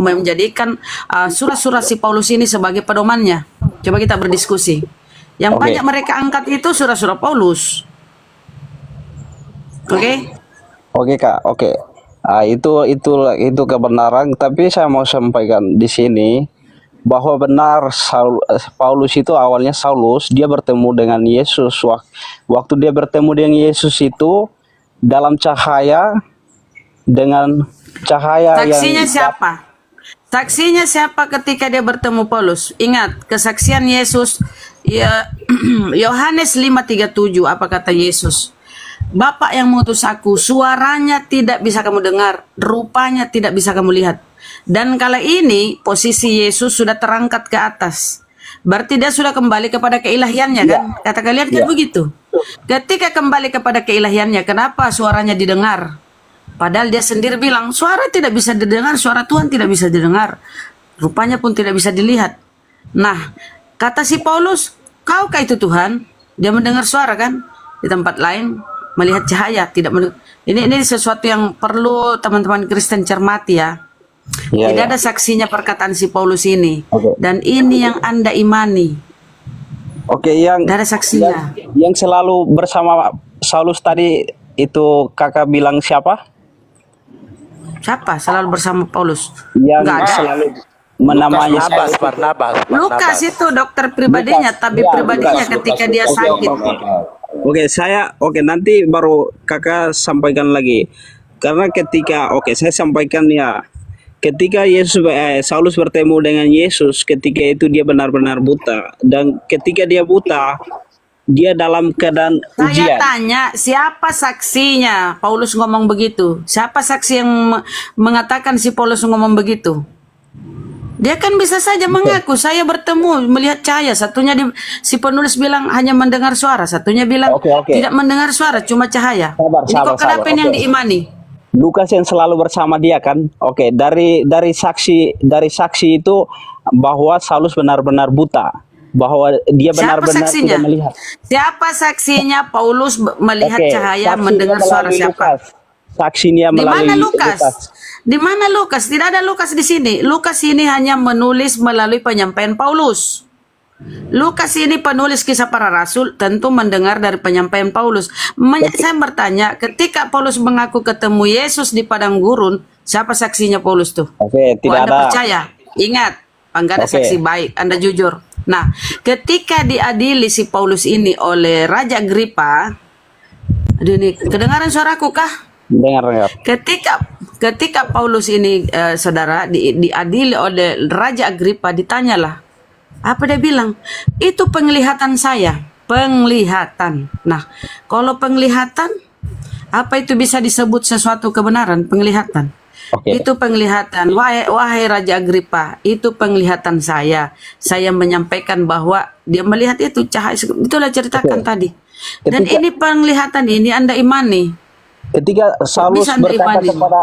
menjadikan surat-surat si Paulus ini sebagai pedomannya. Coba kita berdiskusi. Yang banyak mereka angkat itu surat-surat Paulus. Oke Kak, oke. Itu kebenaran, tapi saya mau sampaikan di sini bahwa benar Paulus itu awalnya Saulus, dia bertemu dengan Yesus. Waktu dia bertemu dengan Yesus itu dalam cahaya, dengan cahaya. Saksinya siapa? Saksinya siapa ketika dia bertemu Paulus? Ingat, kesaksian Yesus ya, Yohanes 5:37, apa kata Yesus? Bapa yang mengutus aku, suaranya tidak bisa kamu dengar, rupanya tidak bisa kamu lihat. Dan kala ini posisi Yesus sudah terangkat ke atas. Berarti dia sudah kembali kepada keilahiannya kan? Kata kalian kan begitu. Ketika kembali kepada keilahiannya, kenapa suaranya didengar? Padahal dia sendiri bilang, suara tidak bisa didengar, suara Tuhan tidak bisa didengar. Rupanya pun tidak bisa dilihat. Nah, kata si Paulus, kaukah itu Tuhan? Dia mendengar suara kan? Di tempat lain, melihat cahaya. Ini sesuatu yang perlu teman-teman Kristen cermati ya. Tidak ada saksinya perkataan si Paulus ini. Dan ini yang Anda imani. Tidak ada saksinya. Yang selalu bersama Saulus tadi itu kakak bilang siapa? Siapa selalu bersama Paulus? Yang selalu menamanya Barnabas. Lukas itu dokter pribadinya, tabib pribadinya ketika dia sakit. Nanti baru kakak sampaikan lagi. Karena ketika saya sampaikan ya, ketika Saulus bertemu dengan Yesus, ketika itu dia benar-benar buta, dan ketika dia buta, dia dalam keadaan ujian. Saya tanya, siapa saksinya Paulus ngomong begitu? Siapa saksi yang mengatakan si Paulus ngomong begitu? Dia kan bisa saja mengaku, saya bertemu, melihat cahaya. Satunya si penulis bilang hanya mendengar suara, satunya bilang tidak mendengar suara, cuma cahaya. Jadi kok kenapa ini yang diimani? Lukas yang selalu bersama dia kan. Dari saksi itu bahwa Saulus benar-benar buta, bahwa dia benar-benar tidak melihat. Siapa saksinya Paulus melihat cahaya, mendengar suara siapa? Saksinya melalui Di mana Lukas? Di mana Lukas? Tidak ada Lukas di sini. Lukas ini hanya menulis melalui penyampaian Paulus. Lukas ini penulis kisah para rasul, tentu mendengar dari penyampaian Paulus. Saya bertanya, ketika Paulus mengaku ketemu Yesus di padang gurun, siapa saksinya Paulus tuh? Oke, tidak Anda ada. percaya? Ingat, enggak ada Oke. saksi baik, Anda jujur. Nah, ketika diadili si Paulus ini oleh Raja Agripa, aduh ini kedengaran suaraku kah? Dengar. Ketika Paulus ini saudara diadili oleh Raja Agripa, ditanyalah, apa dia bilang? Itu penglihatan saya, penglihatan. Nah, kalau penglihatan, apa itu bisa disebut sesuatu kebenaran? Penglihatan. Oke. Itu penglihatan. Wahai Raja Agripa, itu penglihatan saya. Saya menyampaikan bahwa dia melihat itu cahaya. Itulah ceritakan tadi. Dan Ketika- ini penglihatan ini Anda imani. Ketika Saulus bisa Anda berkata imani? kepada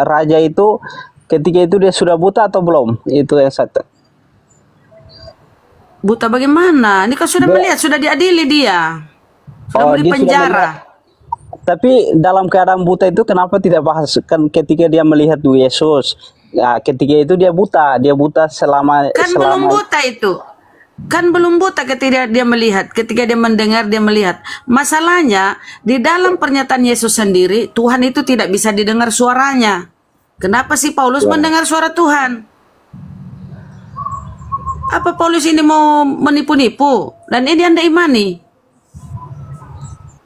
raja itu, ketika itu dia sudah buta atau belum? Itu yang satu. Buta bagaimana? Ini kan sudah melihat, sudah diadili dia. Sudah mau Oh, dia sudah dipenjara. Tapi dalam keadaan buta itu kenapa tidak bahas kan ketika dia melihat Yesus? Ya, ketika itu dia buta selama Kan belum buta itu. Kan belum buta ketika dia melihat, ketika dia mendengar, dia melihat. Masalahnya, di dalam pernyataan Yesus sendiri, Tuhan itu tidak bisa didengar suaranya. Kenapa sih Paulus mendengar suara Tuhan? Apa Paulus ini mau menipu-nipu? Dan ini Anda imani.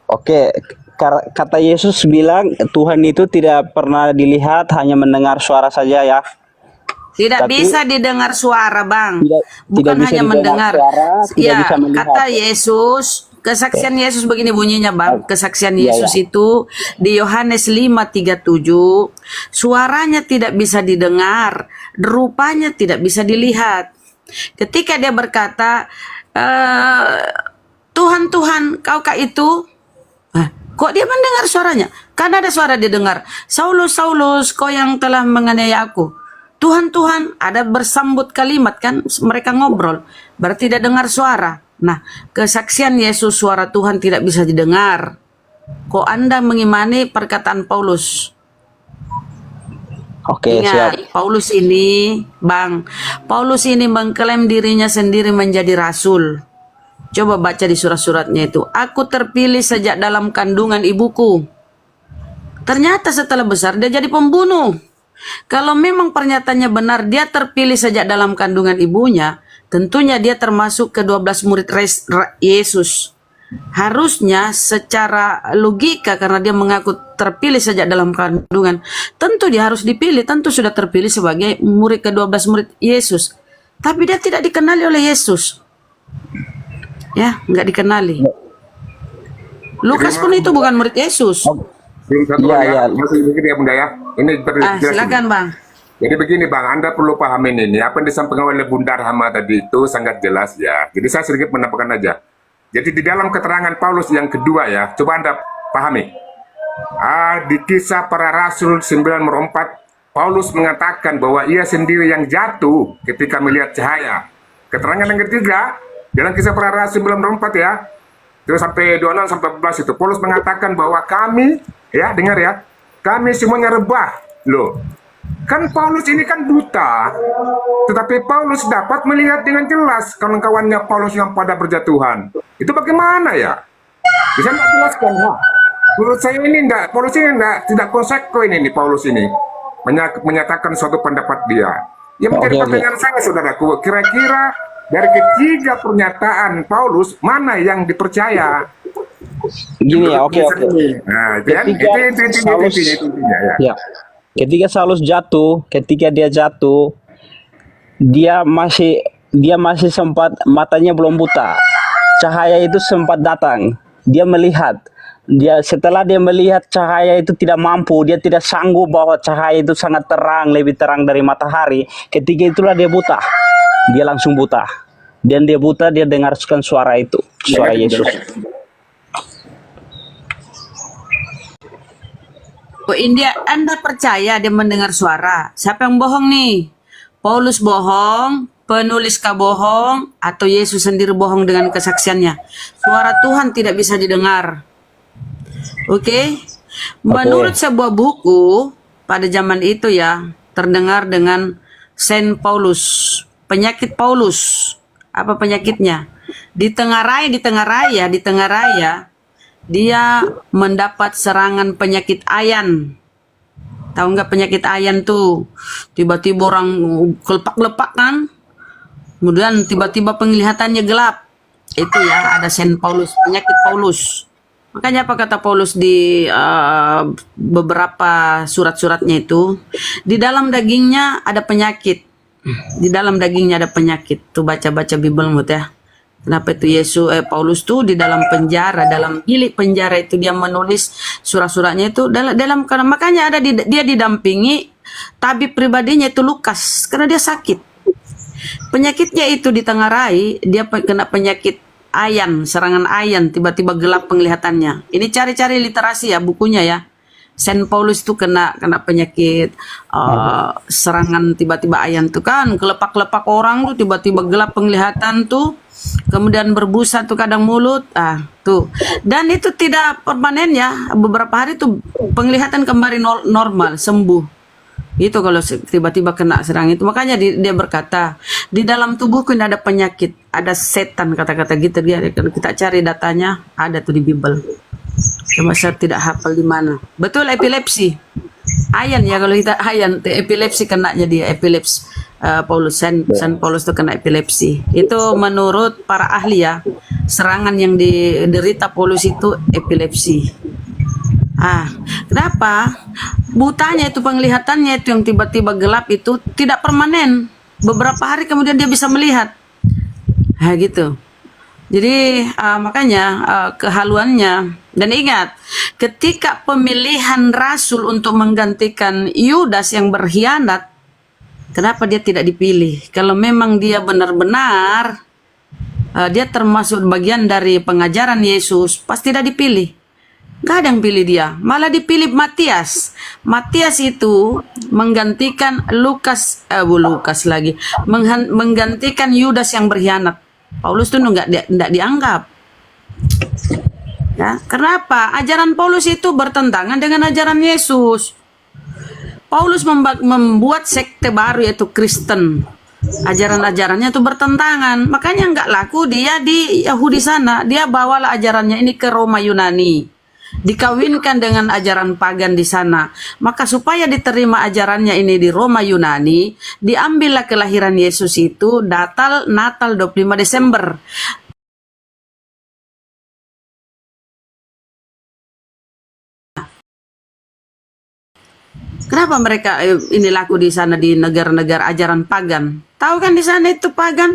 Oke, kata Yesus bilang Tuhan itu tidak pernah dilihat, hanya mendengar suara saja ya. Tidak Tapi- bisa didengar suara, Bang. Tidak Bukan bisa hanya didengar mendengar. suara, tidak Ya, bisa melihat. kata Yesus, kesaksian Yesus begini bunyinya, Bang. Kesaksian Iya, Yesus iya. itu di Yohanes 5:37, suaranya tidak bisa didengar, rupanya tidak bisa dilihat. Ketika dia berkata, Tuhan, Tuhan, kaukah itu? Kok dia mendengar suaranya? Kan ada suara didengar. Saulus, Saulus, kau yang telah menganiaya aku. Tuhan, Tuhan, ada bersambut kalimat kan, mereka ngobrol. Berarti dia dengar suara. Nah, kesaksian Yesus suara Tuhan tidak bisa didengar. Kok Anda mengimani perkataan Paulus? Oke, siap. Ingat, Paulus ini, Bang, Paulus ini mengklaim dirinya sendiri menjadi rasul. Coba baca di surat-suratnya itu. Aku terpilih sejak dalam kandungan ibuku. Ternyata setelah besar dia jadi pembunuh. Kalau memang pernyataannya benar, dia terpilih sejak dalam kandungan ibunya, tentunya dia termasuk ke-12 murid Yesus. Harusnya secara logika, karena dia mengaku terpilih sejak dalam kandungan, tentu dia harus dipilih, tentu sudah terpilih sebagai murid ke-12 murid Yesus. Tapi dia tidak dikenali oleh Yesus. Ya, nggak dikenali. Lukas pun itu bukan murid Yesus. Belum satu Iya, ya, iya. masih begini ya Bunda ya. Ini Silakan, Bang. Jadi begini Bang, Anda perlu pahamin ini. Apa yang disampaikan oleh Bunda Rahma tadi itu sangat jelas ya. Jadi saya sedikit menambahkan aja. Jadi di dalam keterangan Paulus yang kedua ya, coba Anda pahami. Di kisah para rasul 9:4, Paulus mengatakan bahwa ia sendiri yang jatuh ketika melihat cahaya. Keterangan yang ketiga, dalam kisah para rasul 9:4 ya, terus sampai 26 sampai 14 itu, Paulus mengatakan bahwa kami, ya dengar ya, kami semuanya rebah. Loh, kan Paulus ini kan buta, tetapi Paulus dapat melihat dengan jelas kawan-kawannya Paulus yang pada berjatuhan. Itu bagaimana ya? Bisa nggak jelaskan? Nah, menurut saya ini enggak, Paulus ini tidak konsekuen ini Paulus ini menyatakan suatu pendapat dia. Yang menjadi Oke. pertanyaan saya, saudaraku, kira-kira dari ketiga pernyataan Paulus mana yang dipercaya? Gini ya, oke. Nah, itu kan? Ketika Itu Saulus- intinya ya. Ya. Ketika Saulus jatuh, dia masih sempat, matanya belum buta. Cahaya itu sempat datang. Dia melihat. Setelah dia melihat cahaya itu tidak mampu, dia tidak sanggup bahwa cahaya itu sangat terang, lebih terang dari matahari. Ketika itulah dia buta. Dia langsung buta. Dan dia buta, dia dengarkan suara itu, suara Yesus. Oh, India, Anda percaya dia mendengar suara? Siapa yang bohong nih? Paulus bohong, penuliskah bohong, atau Yesus sendiri bohong dengan kesaksiannya? Suara Tuhan tidak bisa didengar. Oke? Menurut sebuah buku, pada zaman itu ya terdengar dengan Saint Paulus, penyakit Paulus. Apa penyakitnya? Di tengah raya dia mendapat serangan penyakit ayan. Tahu nggak penyakit ayan tuh? Tiba-tiba orang kelepak-lepak kan? Kemudian tiba-tiba penglihatannya gelap. Itu ya, ada Saint Paulus, penyakit Paulus. Makanya apa kata Paulus di beberapa surat-suratnya itu? Di dalam dagingnya ada penyakit. Di dalam dagingnya ada penyakit. Tuh baca-baca Bible ya. Kenapa itu Paulus tuh di dalam penjara, dalam bilik penjara itu dia menulis surat-suratnya itu karena makanya ada dia didampingi tabib pribadinya itu Lukas karena dia sakit. Penyakitnya itu di tengah rai, dia kena penyakit ayan, serangan ayan, tiba-tiba gelap penglihatannya. Ini cari-cari literasi ya bukunya ya. Saint Paulus itu kena penyakit serangan tiba-tiba ayan tuh kan, kelepak-lepak orang tuh tiba-tiba gelap penglihatan tuh, kemudian berbusa tuh kadang mulut, tuh. Dan itu tidak permanen ya, beberapa hari tuh penglihatan kembali normal, sembuh. Itu kalau tiba-tiba kena serang itu. Makanya dia berkata, di dalam tubuhku ini ada penyakit, ada setan, kata-kata gitu dia. Kalau kita cari datanya, ada tuh di Bible. Cuma saya tidak hafal di mana. Betul, epilepsi. Ayan ya, kalau kita ayan, epilepsi kenanya dia, epilepsi. Paulus, Saint Paulus itu kena epilepsi. Itu menurut para ahli ya, serangan yang diderita Paulus itu epilepsi. Kenapa? Butanya itu, penglihatannya itu yang tiba-tiba gelap itu tidak permanen. Beberapa hari kemudian dia bisa melihat. Gitu. Jadi makanya kehaluannya. Dan ingat, ketika pemilihan rasul untuk menggantikan Yudas yang berkhianat, kenapa dia tidak dipilih? Kalau memang dia benar-benar dia termasuk bagian dari pengajaran Yesus, pasti tidak dipilih. Gak ada yang pilih dia, malah dipilih Matias. Matias itu menggantikan menggantikan Yudas yang berkhianat. Paulus itu enggak dianggap. Ya, kenapa? Ajaran Paulus itu bertentangan dengan ajaran Yesus. Paulus membuat sekte baru yaitu Kristen. Ajaran-ajarannya itu bertentangan. Makanya enggak laku dia di Yahudi sana. Dia bawalah ajarannya ini ke Roma Yunani. Dikawinkan dengan ajaran pagan di sana. Maka supaya diterima ajarannya ini di Roma Yunani, diambillah kelahiran Yesus itu Natal 25 Desember. Kenapa mereka ini laku di sana di negara-negara ajaran pagan? Tahu kan di sana itu pagan,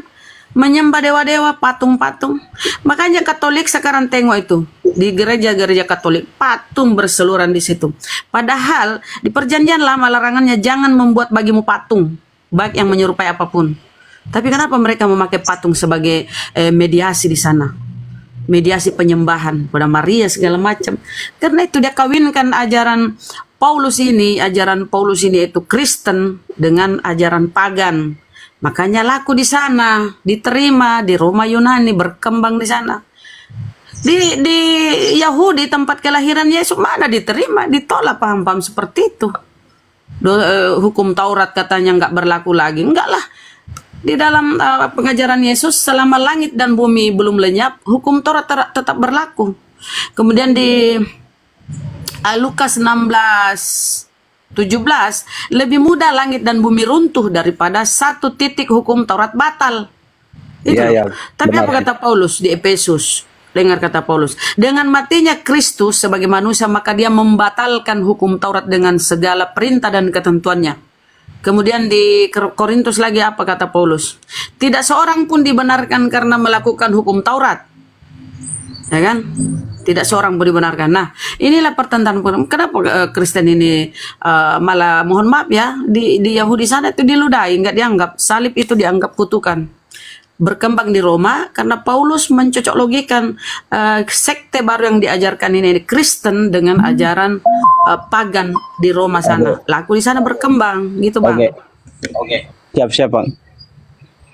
menyembah dewa-dewa, patung-patung. Makanya Katolik sekarang tengok itu di gereja-gereja Katolik, patung berseluruhan di situ. Padahal di Perjanjian Lama larangannya jangan membuat bagimu patung, baik yang menyerupai apapun. Tapi kenapa mereka memakai patung sebagai mediasi di sana? Mediasi penyembahan pada Maria segala macam. Karena itu dia kawinkan ajaran Paulus ini itu Kristen dengan ajaran pagan. Makanya laku di sana, diterima di Roma Yunani, berkembang di sana. Di Yahudi tempat kelahiran Yesus mana diterima, ditolak paham-paham seperti itu. Hukum Taurat katanya nggak berlaku lagi, enggak lah. Di dalam pengajaran Yesus selama langit dan bumi belum lenyap, hukum Taurat tetap berlaku. Kemudian di Lukas 16:17, lebih mudah langit dan bumi runtuh daripada satu titik hukum Taurat batal. Itu Iya, Tapi benar. apa kata Paulus di Efesus? Dengar kata Paulus, dengan matinya Kristus sebagai manusia, maka dia membatalkan hukum Taurat dengan segala perintah dan ketentuannya. Kemudian di Korintus lagi apa kata Paulus? Tidak seorang pun dibenarkan karena melakukan hukum Taurat. Ya kan? Tidak seorang pun dibenarkan. Nah, inilah pertentangan. Kenapa Kristen ini malah mohon maaf ya, di Yahudi sana itu diludahi, nggak dianggap. Salib itu dianggap kutukan. Berkembang di Roma karena Paulus mencocok logikan sekte baru yang diajarkan ini Kristen dengan ajaran pagan di Roma sana. Laku di sana berkembang gitu, Bang. Oke. Siap, Bang.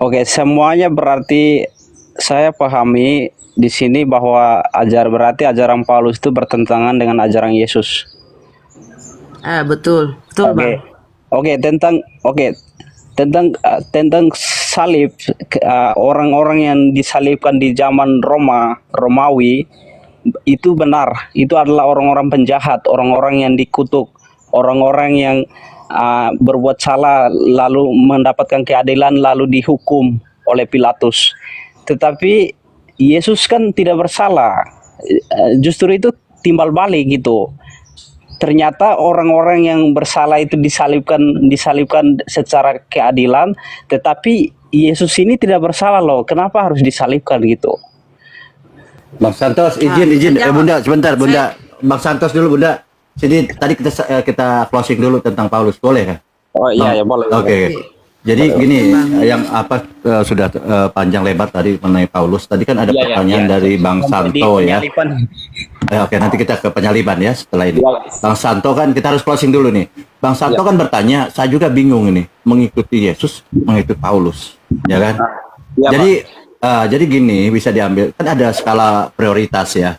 Oke, semuanya berarti saya pahami di sini bahwa berarti ajaran Paulus itu bertentangan dengan ajaran Yesus. Betul, betul Oke. Bang. Tentang salib, orang-orang yang disalibkan di zaman Romawi itu benar, itu adalah orang-orang penjahat, orang-orang yang dikutuk, orang-orang yang berbuat salah lalu mendapatkan keadilan lalu dihukum oleh Pilatus. Tetapi Yesus kan tidak bersalah. Justru itu timbal balik gitu. Ternyata orang-orang yang bersalah itu disalibkan secara keadilan, tetapi Yesus ini tidak bersalah loh. Kenapa harus disalibkan gitu? Bang Santos, izin, Bunda, sebentar, Bunda. Bang Santos dulu, Bunda. Jadi tadi kita closing dulu tentang Paulus, boleh kan? Oh iya, ya boleh. Oke. Jadi gini, yang sudah panjang lebar tadi mengenai Paulus. Tadi kan ada pertanyaan dari Bang Santo ya. Oke, nanti kita ke penyaliban ya setelah ini. Bang Santo kan kita harus closing dulu nih. Bang Santo kan bertanya, saya juga bingung ini, mengikuti Yesus, mengikuti Paulus, ya kan? Jadi gini, bisa diambil, kan ada skala prioritas ya,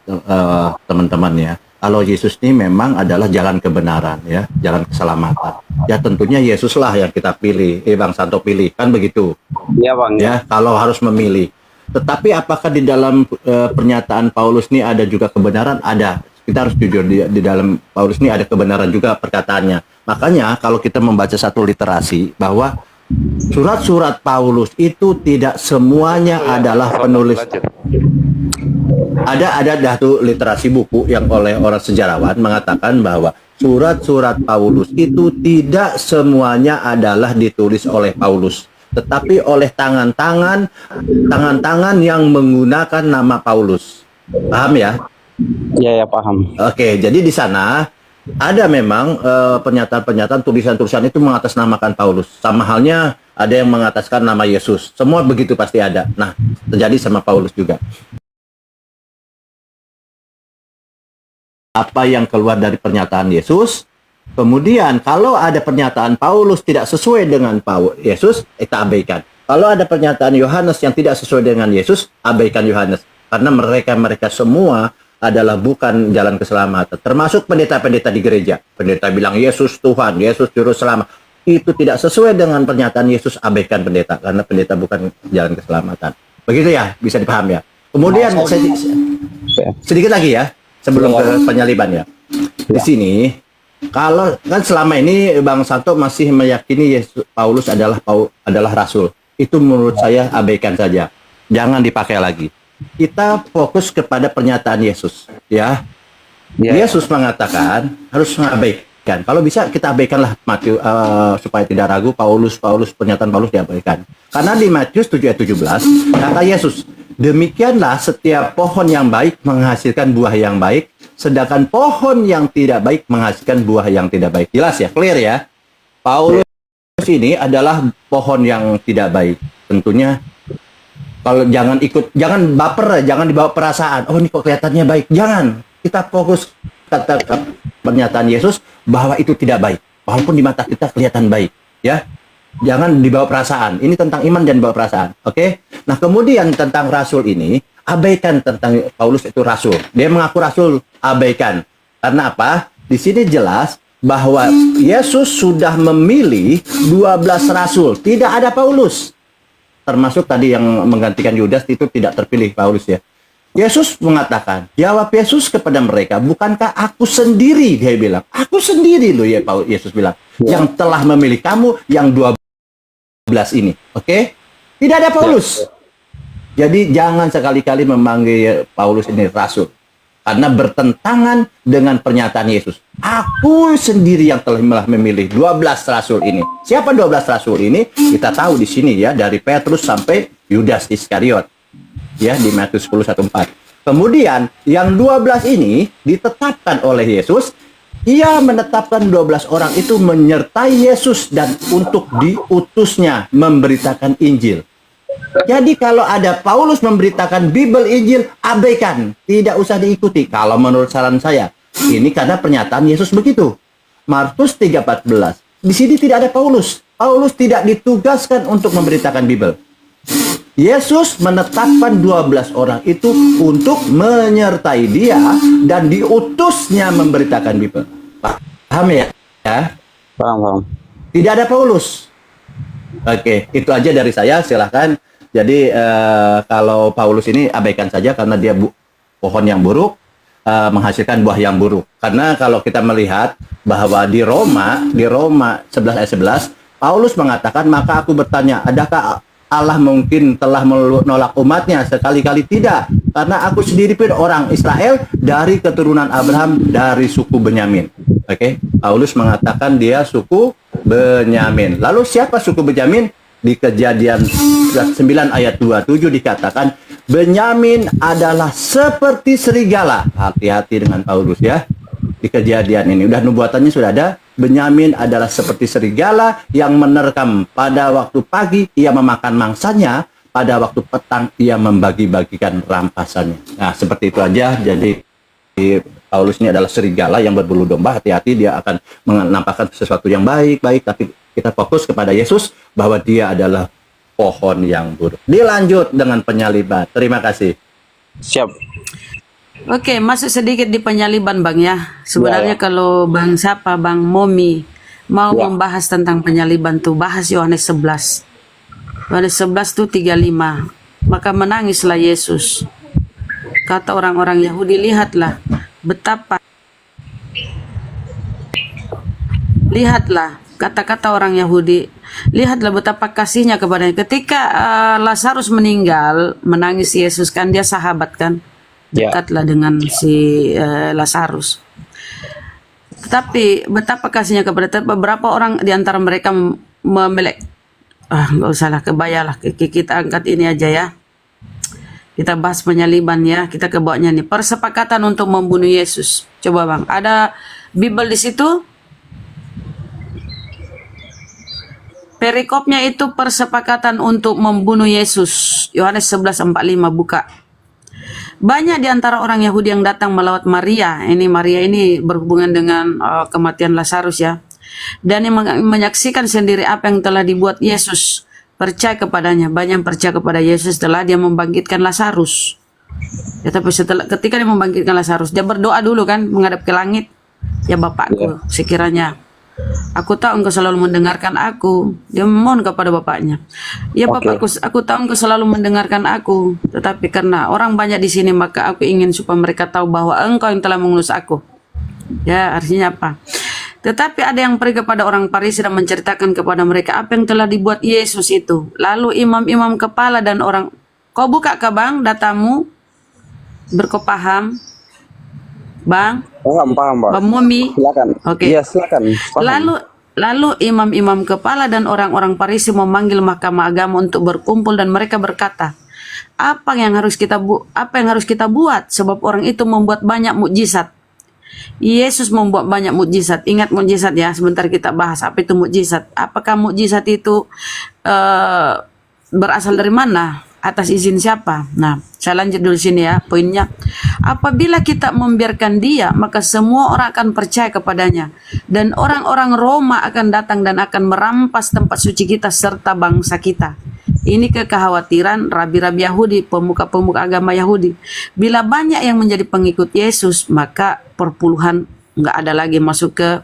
teman-teman ya. Kalau Yesus ini memang adalah jalan kebenaran ya, jalan keselamatan. Ya tentunya Yesuslah yang kita pilih, Bang Santo pilih, kan begitu? Iya Bang. Ya, kalau harus memilih. Tetapi apakah di dalam pernyataan Paulus ini ada juga kebenaran? Ada. Kita harus jujur, di dalam Paulus ini ada kebenaran juga perkataannya. Makanya kalau kita membaca satu literasi bahwa surat-surat Paulus itu tidak semuanya adalah penulis. Ada satu literasi buku yang oleh orang sejarawan mengatakan bahwa surat-surat Paulus itu tidak semuanya adalah ditulis oleh Paulus, tetapi oleh tangan-tangan yang menggunakan nama Paulus. Paham ya? Iya, ya paham. Oke, jadi di sana ada memang pernyataan-pernyataan, tulisan-tulisan itu mengatasnamakan Paulus. Sama halnya ada yang mengataskan nama Yesus. Semua begitu pasti ada. Nah, terjadi sama Paulus juga. Apa yang keluar dari pernyataan Yesus, kemudian kalau ada pernyataan Paulus tidak sesuai dengan Yesus, kita abaikan. Kalau ada pernyataan Yohanes yang tidak sesuai dengan Yesus, abaikan Yohanes. Karena mereka semua adalah bukan jalan keselamatan. Termasuk pendeta-pendeta di gereja. Pendeta bilang Yesus Tuhan, Yesus Juru Selamat. Itu tidak sesuai dengan pernyataan Yesus, abaikan pendeta. Karena pendeta bukan jalan keselamatan. Begitu ya, bisa dipaham ya. Kemudian sedikit lagi ya, sebelum ke penyaliban ya. Di sini, kalau kan selama ini Bang Santo masih meyakini Paulus adalah rasul. Itu menurut saya abaikan saja. Jangan dipakai lagi. Kita fokus kepada pernyataan Yesus, ya. Yesus mengatakan harus mengabaikan. Kalau bisa kita abaikanlah Matius supaya tidak ragu. Pernyataan Paulus diabaikan. Karena di Matius 7 ayat 17 kata Yesus, demikianlah setiap pohon yang baik menghasilkan buah yang baik, sedangkan pohon yang tidak baik menghasilkan buah yang tidak baik. Jelas ya, clear ya. Paulus ini adalah pohon yang tidak baik. Tentunya kalau jangan baper, jangan dibawa perasaan. Oh ini kok kelihatannya baik. Jangan. Kita fokus kata pernyataan Yesus bahwa itu tidak baik. Walaupun di mata kita kelihatan baik. Ya. Jangan dibawa perasaan. Ini tentang iman dan dibawa perasaan. Oke? Nah kemudian tentang rasul ini, abaikan tentang Paulus itu rasul. Dia mengaku rasul, abaikan. Karena apa? Di sini jelas bahwa Yesus sudah memilih 12 rasul. Tidak ada Paulus. Termasuk tadi yang menggantikan Yudas itu tidak terpilih Paulus ya. Yesus mengatakan, jawab Yesus kepada mereka, bukankah aku sendiri, dia bilang. Aku sendiri loh ya, Yesus bilang. Yang telah memilih kamu yang 12 ini. Oke? Tidak ada Paulus. Jadi jangan sekali-kali memanggil Paulus ini rasul. Karena bertentangan dengan pernyataan Yesus. Aku sendiri yang telah memilih 12 rasul ini. Siapa 12 rasul ini? Kita tahu di sini ya, dari Petrus sampai Yudas Iskariot. Ya, di Matius 10:1-4. Kemudian yang 12 ini ditetapkan oleh Yesus. Ia menetapkan 12 orang itu menyertai Yesus dan untuk diutusnya memberitakan Injil. Jadi kalau ada Paulus memberitakan Bible Injil, abaikan, tidak usah diikuti. Kalau menurut saran saya, ini karena pernyataan Yesus begitu. Markus 3:14. Di sini tidak ada Paulus. Paulus tidak ditugaskan untuk memberitakan Bible. Yesus menetapkan 12 orang itu untuk menyertai dia dan diutusnya memberitakan Bible. Paham ya? Ya, Paham. tidak ada Paulus. Oke, itu aja dari saya. Silahkan. Jadi kalau Paulus ini abaikan saja karena dia pohon yang buruk menghasilkan buah yang buruk. Karena kalau kita melihat bahwa di Roma 11 ayat 11, Paulus mengatakan, maka aku bertanya, adakah Allah mungkin telah menolak umatnya? Sekali-kali tidak. Karena aku sendiri pun orang Israel dari keturunan Abraham dari suku Benyamin. Oke, Paulus mengatakan dia suku Benyamin. Lalu siapa suku Benyamin? Di Kejadian 9 ayat 27 dikatakan, Benyamin adalah seperti serigala. Hati-hati dengan Paulus ya. Di Kejadian ini udah nubuatannya sudah ada. Benyamin adalah seperti serigala yang menerkam. Pada waktu pagi ia memakan mangsanya, pada waktu petang ia membagi-bagikan rampasannya. Nah, seperti itu aja. Jadi Paulus ini adalah serigala yang berbulu domba. Hati-hati, dia akan menampakkan sesuatu yang baik, tapi kita fokus kepada Yesus bahwa dia adalah pohon yang buruk. Dilanjut dengan penyaliban. Terima kasih. Siap. Oke, masuk sedikit di penyaliban Bang ya. Sebenarnya kalau Bang Momi mau membahas tentang penyaliban tuh, bahas Yohanes 11. Yohanes 11 tuh 35. Maka menangislah Yesus. Kata orang-orang Yahudi, lihatlah kata-kata orang Yahudi, lihatlah betapa kasihnya kepadanya. Ketika Lazarus meninggal, menangis Yesus kan, dia sahabat kan, dekatlah dengan si Lazarus. Tetapi betapa kasihnya kepada beberapa orang di antara mereka memelek. Nggak usah lah, kebayalah, kita angkat ini aja ya. Kita bahas penyaliban ya. Kita kebawanya nih, persepakatan untuk membunuh Yesus. Coba Bang, ada Bible di situ? Perikopnya itu persepakatan untuk membunuh Yesus. Yohanes 11:45 buka. Banyak di antara orang Yahudi yang datang melawat Maria. Maria ini berhubungan dengan kematian Lazarus ya. Dan yang menyaksikan sendiri apa yang telah dibuat Yesus. Percaya kepadanya. Banyak yang percaya kepada Yesus setelah dia membangkitkan Lazarus. Ya, tapi ketika dia membangkitkan Lazarus, dia berdoa dulu kan, menghadap ke langit. Ya Bapakku, sekiranya aku tahu engkau selalu mendengarkan aku. Dia memohon kepada bapaknya. Ya Bapakku, aku tahu engkau selalu mendengarkan aku. Tetapi karena orang banyak di sini, maka aku ingin supaya mereka tahu bahwa engkau yang telah mengurus aku. Ya, artinya apa? Tetapi ada yang pergi kepada orang Farisi dan menceritakan kepada mereka apa yang telah dibuat Yesus itu. Lalu imam-imam kepala dan orang, kau buka ke Bang datamu? Berkopaham? Bang? Paham, Bang. Bang Momi? Silakan. Oke. Iya, silakan. Paham. Lalu imam-imam kepala dan orang-orang Farisi memanggil mahkamah agama untuk berkumpul dan mereka berkata, apa yang harus kita buat? Sebab orang itu membuat banyak mukjizat. Yesus membuat banyak mukjizat. Ingat mukjizat ya, sebentar kita bahas apa itu mukjizat. Apakah mukjizat itu berasal dari mana? Atas izin siapa? Nah, saya lanjut dulu sini ya poinnya. Apabila kita membiarkan dia, maka semua orang akan percaya kepadanya. Dan orang-orang Roma akan datang dan akan merampas tempat suci kita serta bangsa kita. Ini kekhawatiran rabi-rabi Yahudi, pemuka-pemuka agama Yahudi. Bila banyak yang menjadi pengikut Yesus, maka perpuluhan nggak ada lagi masuk ke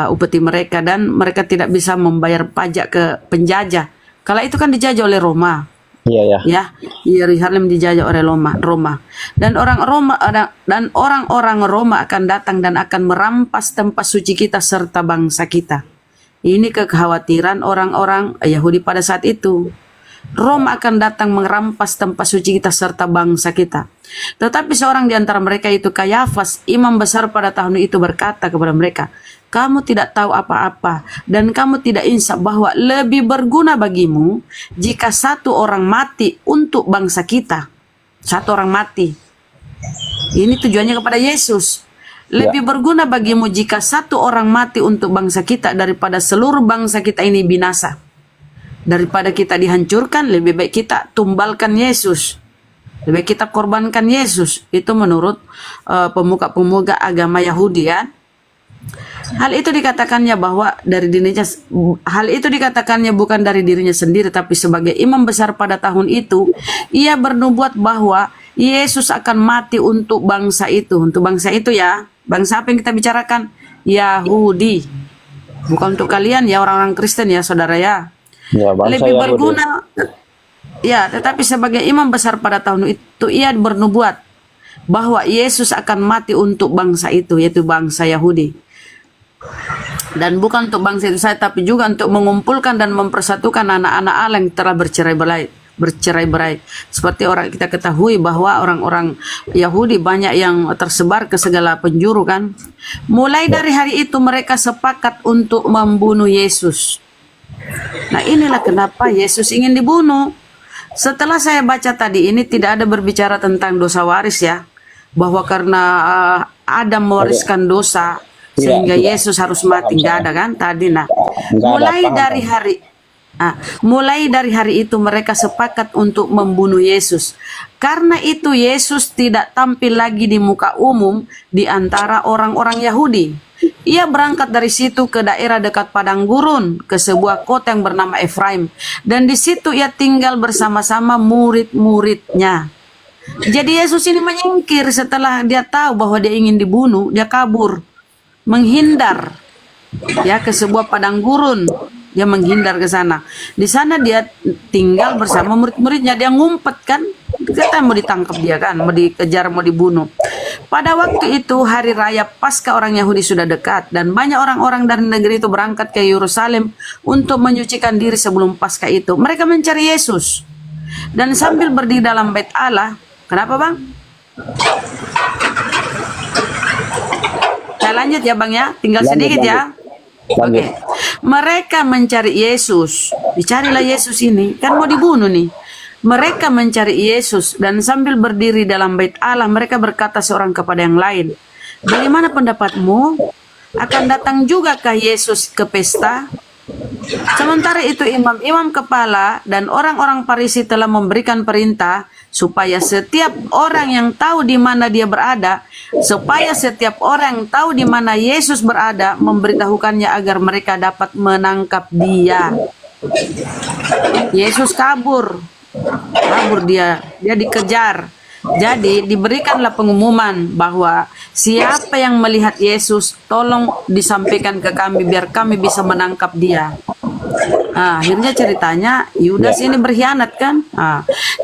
upeti mereka. Dan mereka tidak bisa membayar pajak ke penjajah. Kala itu kan dijajah oleh Roma. Iya. Yerusalem dijajah oleh Roma. Dan orang-orang Roma akan datang dan akan merampas tempat suci kita serta bangsa kita. Ini kekhawatiran orang-orang Yahudi pada saat itu. Roma akan datang merampas tempat suci kita serta bangsa kita. Tetapi seorang di antara mereka itu Kayafas, imam besar pada tahun itu berkata kepada mereka, kamu tidak tahu apa-apa dan kamu tidak insaf bahwa lebih berguna bagimu jika satu orang mati untuk bangsa kita. Satu orang mati. Ini tujuannya kepada Yesus. Lebih berguna bagimu jika satu orang mati untuk bangsa kita daripada seluruh bangsa kita ini binasa. Daripada kita dihancurkan, lebih baik kita tumbalkan Yesus. Lebih baik kita korbankan Yesus. Itu menurut pemuka-pemuka agama Yahudi ya. Hal itu dikatakannya bukan dari dirinya sendiri, tapi sebagai imam besar pada tahun itu, ia bernubuat bahwa Yesus akan mati untuk bangsa itu. Untuk bangsa itu ya. Bangsa apa yang kita bicarakan? Yahudi. Bukan untuk kalian ya orang-orang Kristen ya saudara ya. Ya, bangsa Lebih Yahudi. berguna. Ya, tetapi sebagai imam besar pada tahun itu ia bernubuat bahwa Yesus akan mati untuk bangsa itu, yaitu bangsa Yahudi. Dan bukan untuk bangsa itu saja, tapi juga untuk mengumpulkan dan mempersatukan anak-anak Allah yang telah bercerai-berai. Seperti orang kita ketahui bahwa orang-orang Yahudi banyak yang tersebar ke segala penjuru kan. Mulai dari hari itu mereka sepakat untuk membunuh Yesus. Nah, inilah kenapa Yesus ingin dibunuh. Setelah saya baca tadi ini tidak ada berbicara tentang dosa waris ya, bahwa karena Adam mewariskan dosa sehingga Yesus harus mati, nggak ada kan tadi. Nah, mulai dari hari itu mereka sepakat untuk membunuh Yesus. Karena itu Yesus tidak tampil lagi di muka umum di antara orang-orang Yahudi. Ia berangkat dari situ ke daerah dekat padang gurun, ke sebuah kota yang bernama Efraim. Dan di situ ia tinggal bersama-sama murid-muridnya. Jadi Yesus ini menyingkir setelah dia tahu bahwa dia ingin dibunuh, dia kabur, menghindar ya ke sebuah padang gurun. Dia menghindar ke sana. Di sana dia tinggal bersama murid-muridnya. Dia ngumpet kan, kita mau ditangkap dia kan, mau dikejar, mau dibunuh. Pada waktu itu hari raya Paskah orang Yahudi sudah dekat dan banyak orang-orang dari negeri itu berangkat ke Yerusalem untuk menyucikan diri sebelum Paskah itu. Mereka mencari Yesus dan sambil berdiri dalam bait Allah. Kenapa bang? Saya lanjut ya bang ya, tinggal sedikit ya. Oke. Mereka mencari Yesus. Dicarilah Yesus ini, kan mau dibunuh nih. Mereka mencari Yesus dan sambil berdiri dalam bait Allah mereka berkata seorang kepada yang lain, "Bagaimana pendapatmu? Akan datang jugakah Yesus ke pesta?" Sementara itu imam-imam kepala dan orang-orang Farisi telah memberikan perintah supaya setiap orang yang tahu di mana dia berada, Yesus berada, memberitahukannya agar mereka dapat menangkap dia. Yesus kabur dia dikejar. Jadi diberikanlah pengumuman bahwa siapa yang melihat Yesus tolong disampaikan ke kami biar kami bisa menangkap dia. Akhirnya ceritanya Yudas ini berkhianat kan.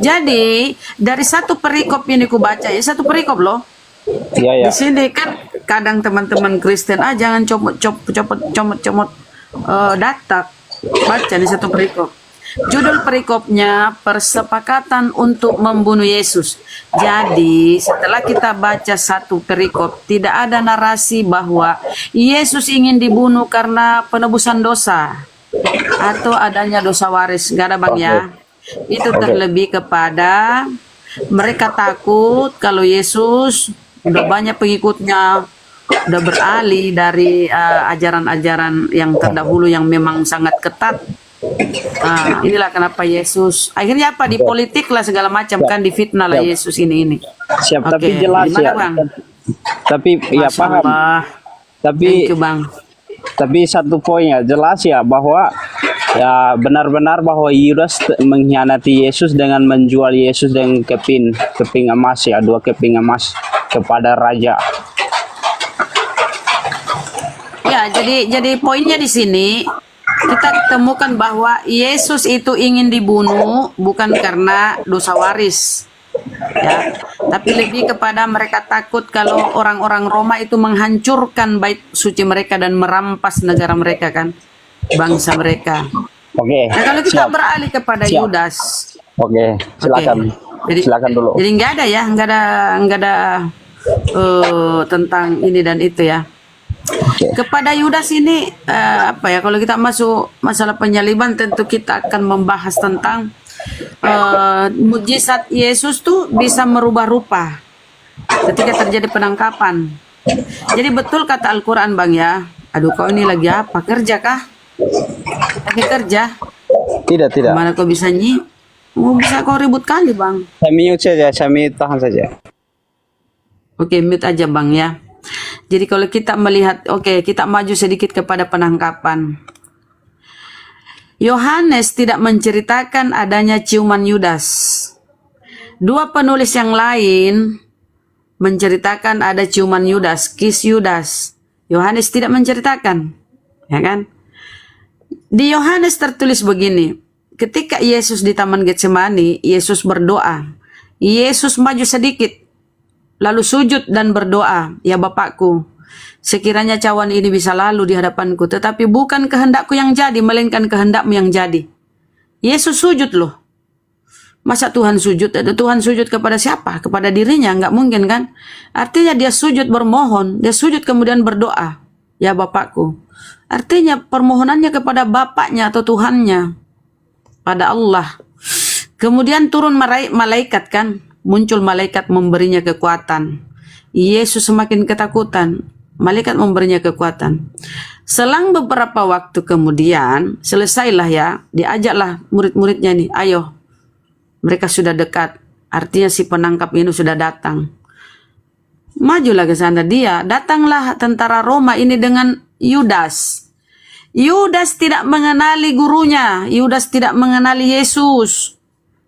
Jadi dari satu perikop ini ku baca ya, satu perikop loh. Di sini kan kadang teman-teman Kristen jangan comot data. Baca di satu perikop. Judul perikopnya persepakatan untuk membunuh Yesus. Jadi setelah kita baca satu perikop, tidak ada narasi bahwa Yesus ingin dibunuh karena penebusan dosa atau adanya dosa waris. Gak ada bang ya. Itu terlebih kepada mereka takut kalau Yesus udah banyak pengikutnya, udah beralih dari ajaran-ajaran yang terdahulu yang memang sangat ketat. Inilah kenapa Yesus akhirnya dipolitik lah segala macam kan, difitnah lah Yesus ini. Siap, tapi jelas ya. Bang? Tapi ya paham. Tapi thank you, bang. Tapi satu poin ya jelas ya bahwa ya benar-benar bahwa Yudas mengkhianati Yesus dengan menjual Yesus dengan keping emas ya, 2 keping emas kepada raja. Ya, jadi poinnya di sini kita temukan bahwa Yesus itu ingin dibunuh bukan karena dosa waris, ya, tapi lebih kepada mereka takut kalau orang-orang Roma itu menghancurkan bait suci mereka dan merampas negara mereka kan, bangsa mereka. Nah kalau kita beralih kepada Yudas, Silakan. Silakan dulu. Jadi nggak ada tentang ini dan itu ya. Kepada Yudas ini kalau kita masuk masalah penyaliban tentu kita akan membahas tentang mujizat Yesus tuh bisa merubah rupa ketika terjadi penangkapan. Jadi betul kata Al-Quran bang ya. Aduh kau ini lagi apa? Kerja kah? Lagi kerja? Tidak. Mana kau bisa bisa kau ribut kali bang. Saya mute saja, tahan saja. Oke, mute aja bang ya. Jadi kalau kita melihat, kita maju sedikit kepada penangkapan. Yohanes tidak menceritakan adanya ciuman Yudas. 2 penulis yang lain menceritakan ada ciuman Yudas, kiss Yudas. Yohanes tidak menceritakan. Ya kan? Di Yohanes tertulis begini, ketika Yesus di Taman Getsemani, Yesus berdoa. Yesus maju sedikit, lalu sujud dan berdoa, "Ya Bapakku, sekiranya cawan ini bisa lalu di hadapanku, tetapi bukan kehendakku yang jadi, melainkan kehendakmu yang jadi." Yesus sujud loh. Masa Tuhan sujud? Tuhan sujud kepada siapa? Kepada dirinya? Nggak mungkin kan? Artinya dia sujud bermohon, dia sujud kemudian berdoa, "Ya Bapakku." Artinya permohonannya kepada Bapaknya atau Tuhannya, pada Allah. Kemudian turun malaikat kan, muncul malaikat memberinya kekuatan. Yesus semakin ketakutan, malaikat memberinya kekuatan. Selang beberapa waktu kemudian, selesailah ya, diajaklah murid-muridnya nih, "Ayo." Mereka sudah dekat, artinya si penangkap ini sudah datang. Majulah ke sana dia, datanglah tentara Roma ini dengan Yudas. Yudas tidak mengenali gurunya, Yudas tidak mengenali Yesus.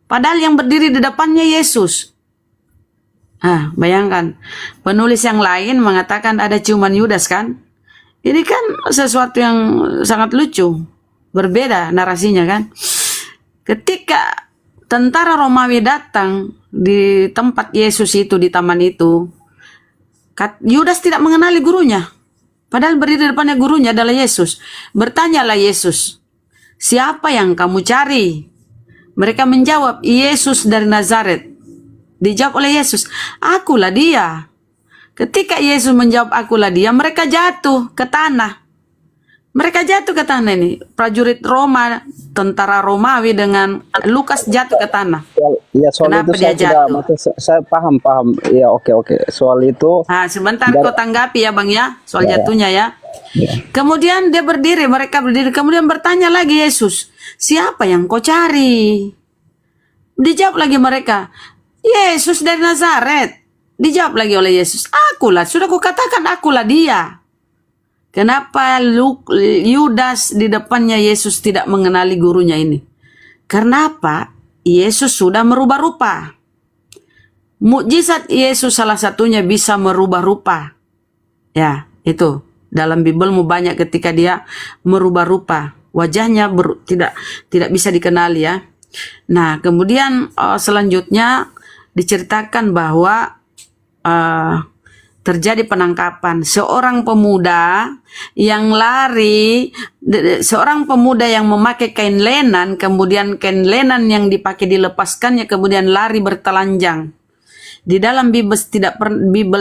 Padahal yang berdiri di depannya Yesus. Bayangkan, penulis yang lain mengatakan ada ciuman Yudas kan? Ini kan sesuatu yang sangat lucu, berbeda narasinya kan? Ketika tentara Romawi datang di tempat Yesus itu, di taman itu, Yudas tidak mengenali gurunya. Padahal berdiri di depannya gurunya adalah Yesus. Bertanyalah Yesus, "Siapa yang kamu cari?" Mereka menjawab, "Yesus dari Nazaret." Dijawab oleh Yesus, "Akulah dia." Ketika Yesus menjawab, "Akulah dia," mereka jatuh ke tanah. Mereka jatuh ke tanah ini. Prajurit Roma, tentara Romawi dengan Lukas jatuh ke tanah. Ya, soal Kenapa itu dia jatuh? saya paham. Ya, oke. Soal itu. Sebentar kau tanggapi ya Bang ya, soal jatuhnya ya. Kemudian dia berdiri, mereka berdiri. Kemudian bertanya lagi Yesus, "Siapa yang kau cari?" Dijawab lagi mereka, "Yesus dari Nazaret." Dijawab lagi oleh Yesus, "Akulah, sudah kukatakan akulah dia." Kenapa Yudas di depannya Yesus tidak mengenali gurunya ini? Karena apa? Yesus sudah merubah rupa. Mukjizat Yesus salah satunya bisa merubah rupa. Ya, itu. Dalam Bibelmu banyak ketika dia merubah rupa. Wajahnya tidak bisa dikenali ya. Nah, kemudian selanjutnya diceritakan bahwa terjadi penangkapan seorang pemuda yang lari, seorang pemuda yang memakai kain lenan, kemudian kain lenan yang dipakai dilepaskannya, kemudian lari bertelanjang. Di dalam Bibel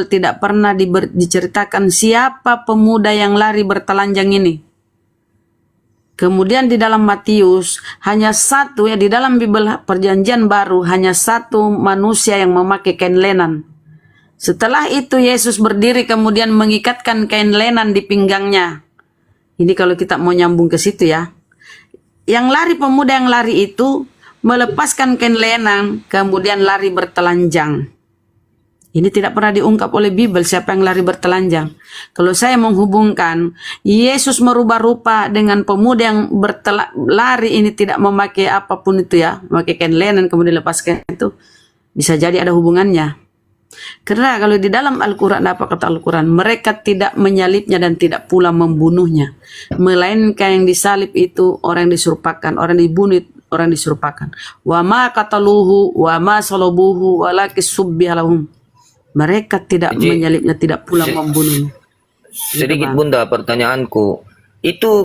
tidak pernah diceritakan siapa pemuda yang lari bertelanjang ini. Kemudian di dalam Matius hanya satu ya, di dalam Bibel Perjanjian Baru hanya satu manusia yang memakai kain lenan. Setelah itu Yesus berdiri kemudian mengikatkan kain lenan di pinggangnya. Ini kalau kita mau nyambung ke situ ya. Yang lari, pemuda yang lari itu melepaskan kain lenan kemudian lari bertelanjang. Ini tidak pernah diungkap oleh Bibel siapa yang lari bertelanjang. Kalau saya menghubungkan Yesus merubah rupa dengan pemuda yang lari ini tidak memakai apapun itu ya, memakai kain lenan kemudian lepaskan itu, bisa jadi ada hubungannya. Karena kalau di dalam Al-Quran, apa kata Al-Quran? Mereka tidak menyalibnya dan tidak pula membunuhnya. Melainkan yang disalib itu orang yang diserupakan, orang yang dibunuh, orang yang diserupakan. Wa ma qataluhu wa ma salabuhu walakin subbiha lahum. Mereka tidak menyalibnya, tidak pula membunuhnya. Sedikit Bunda, pertanyaanku. Itu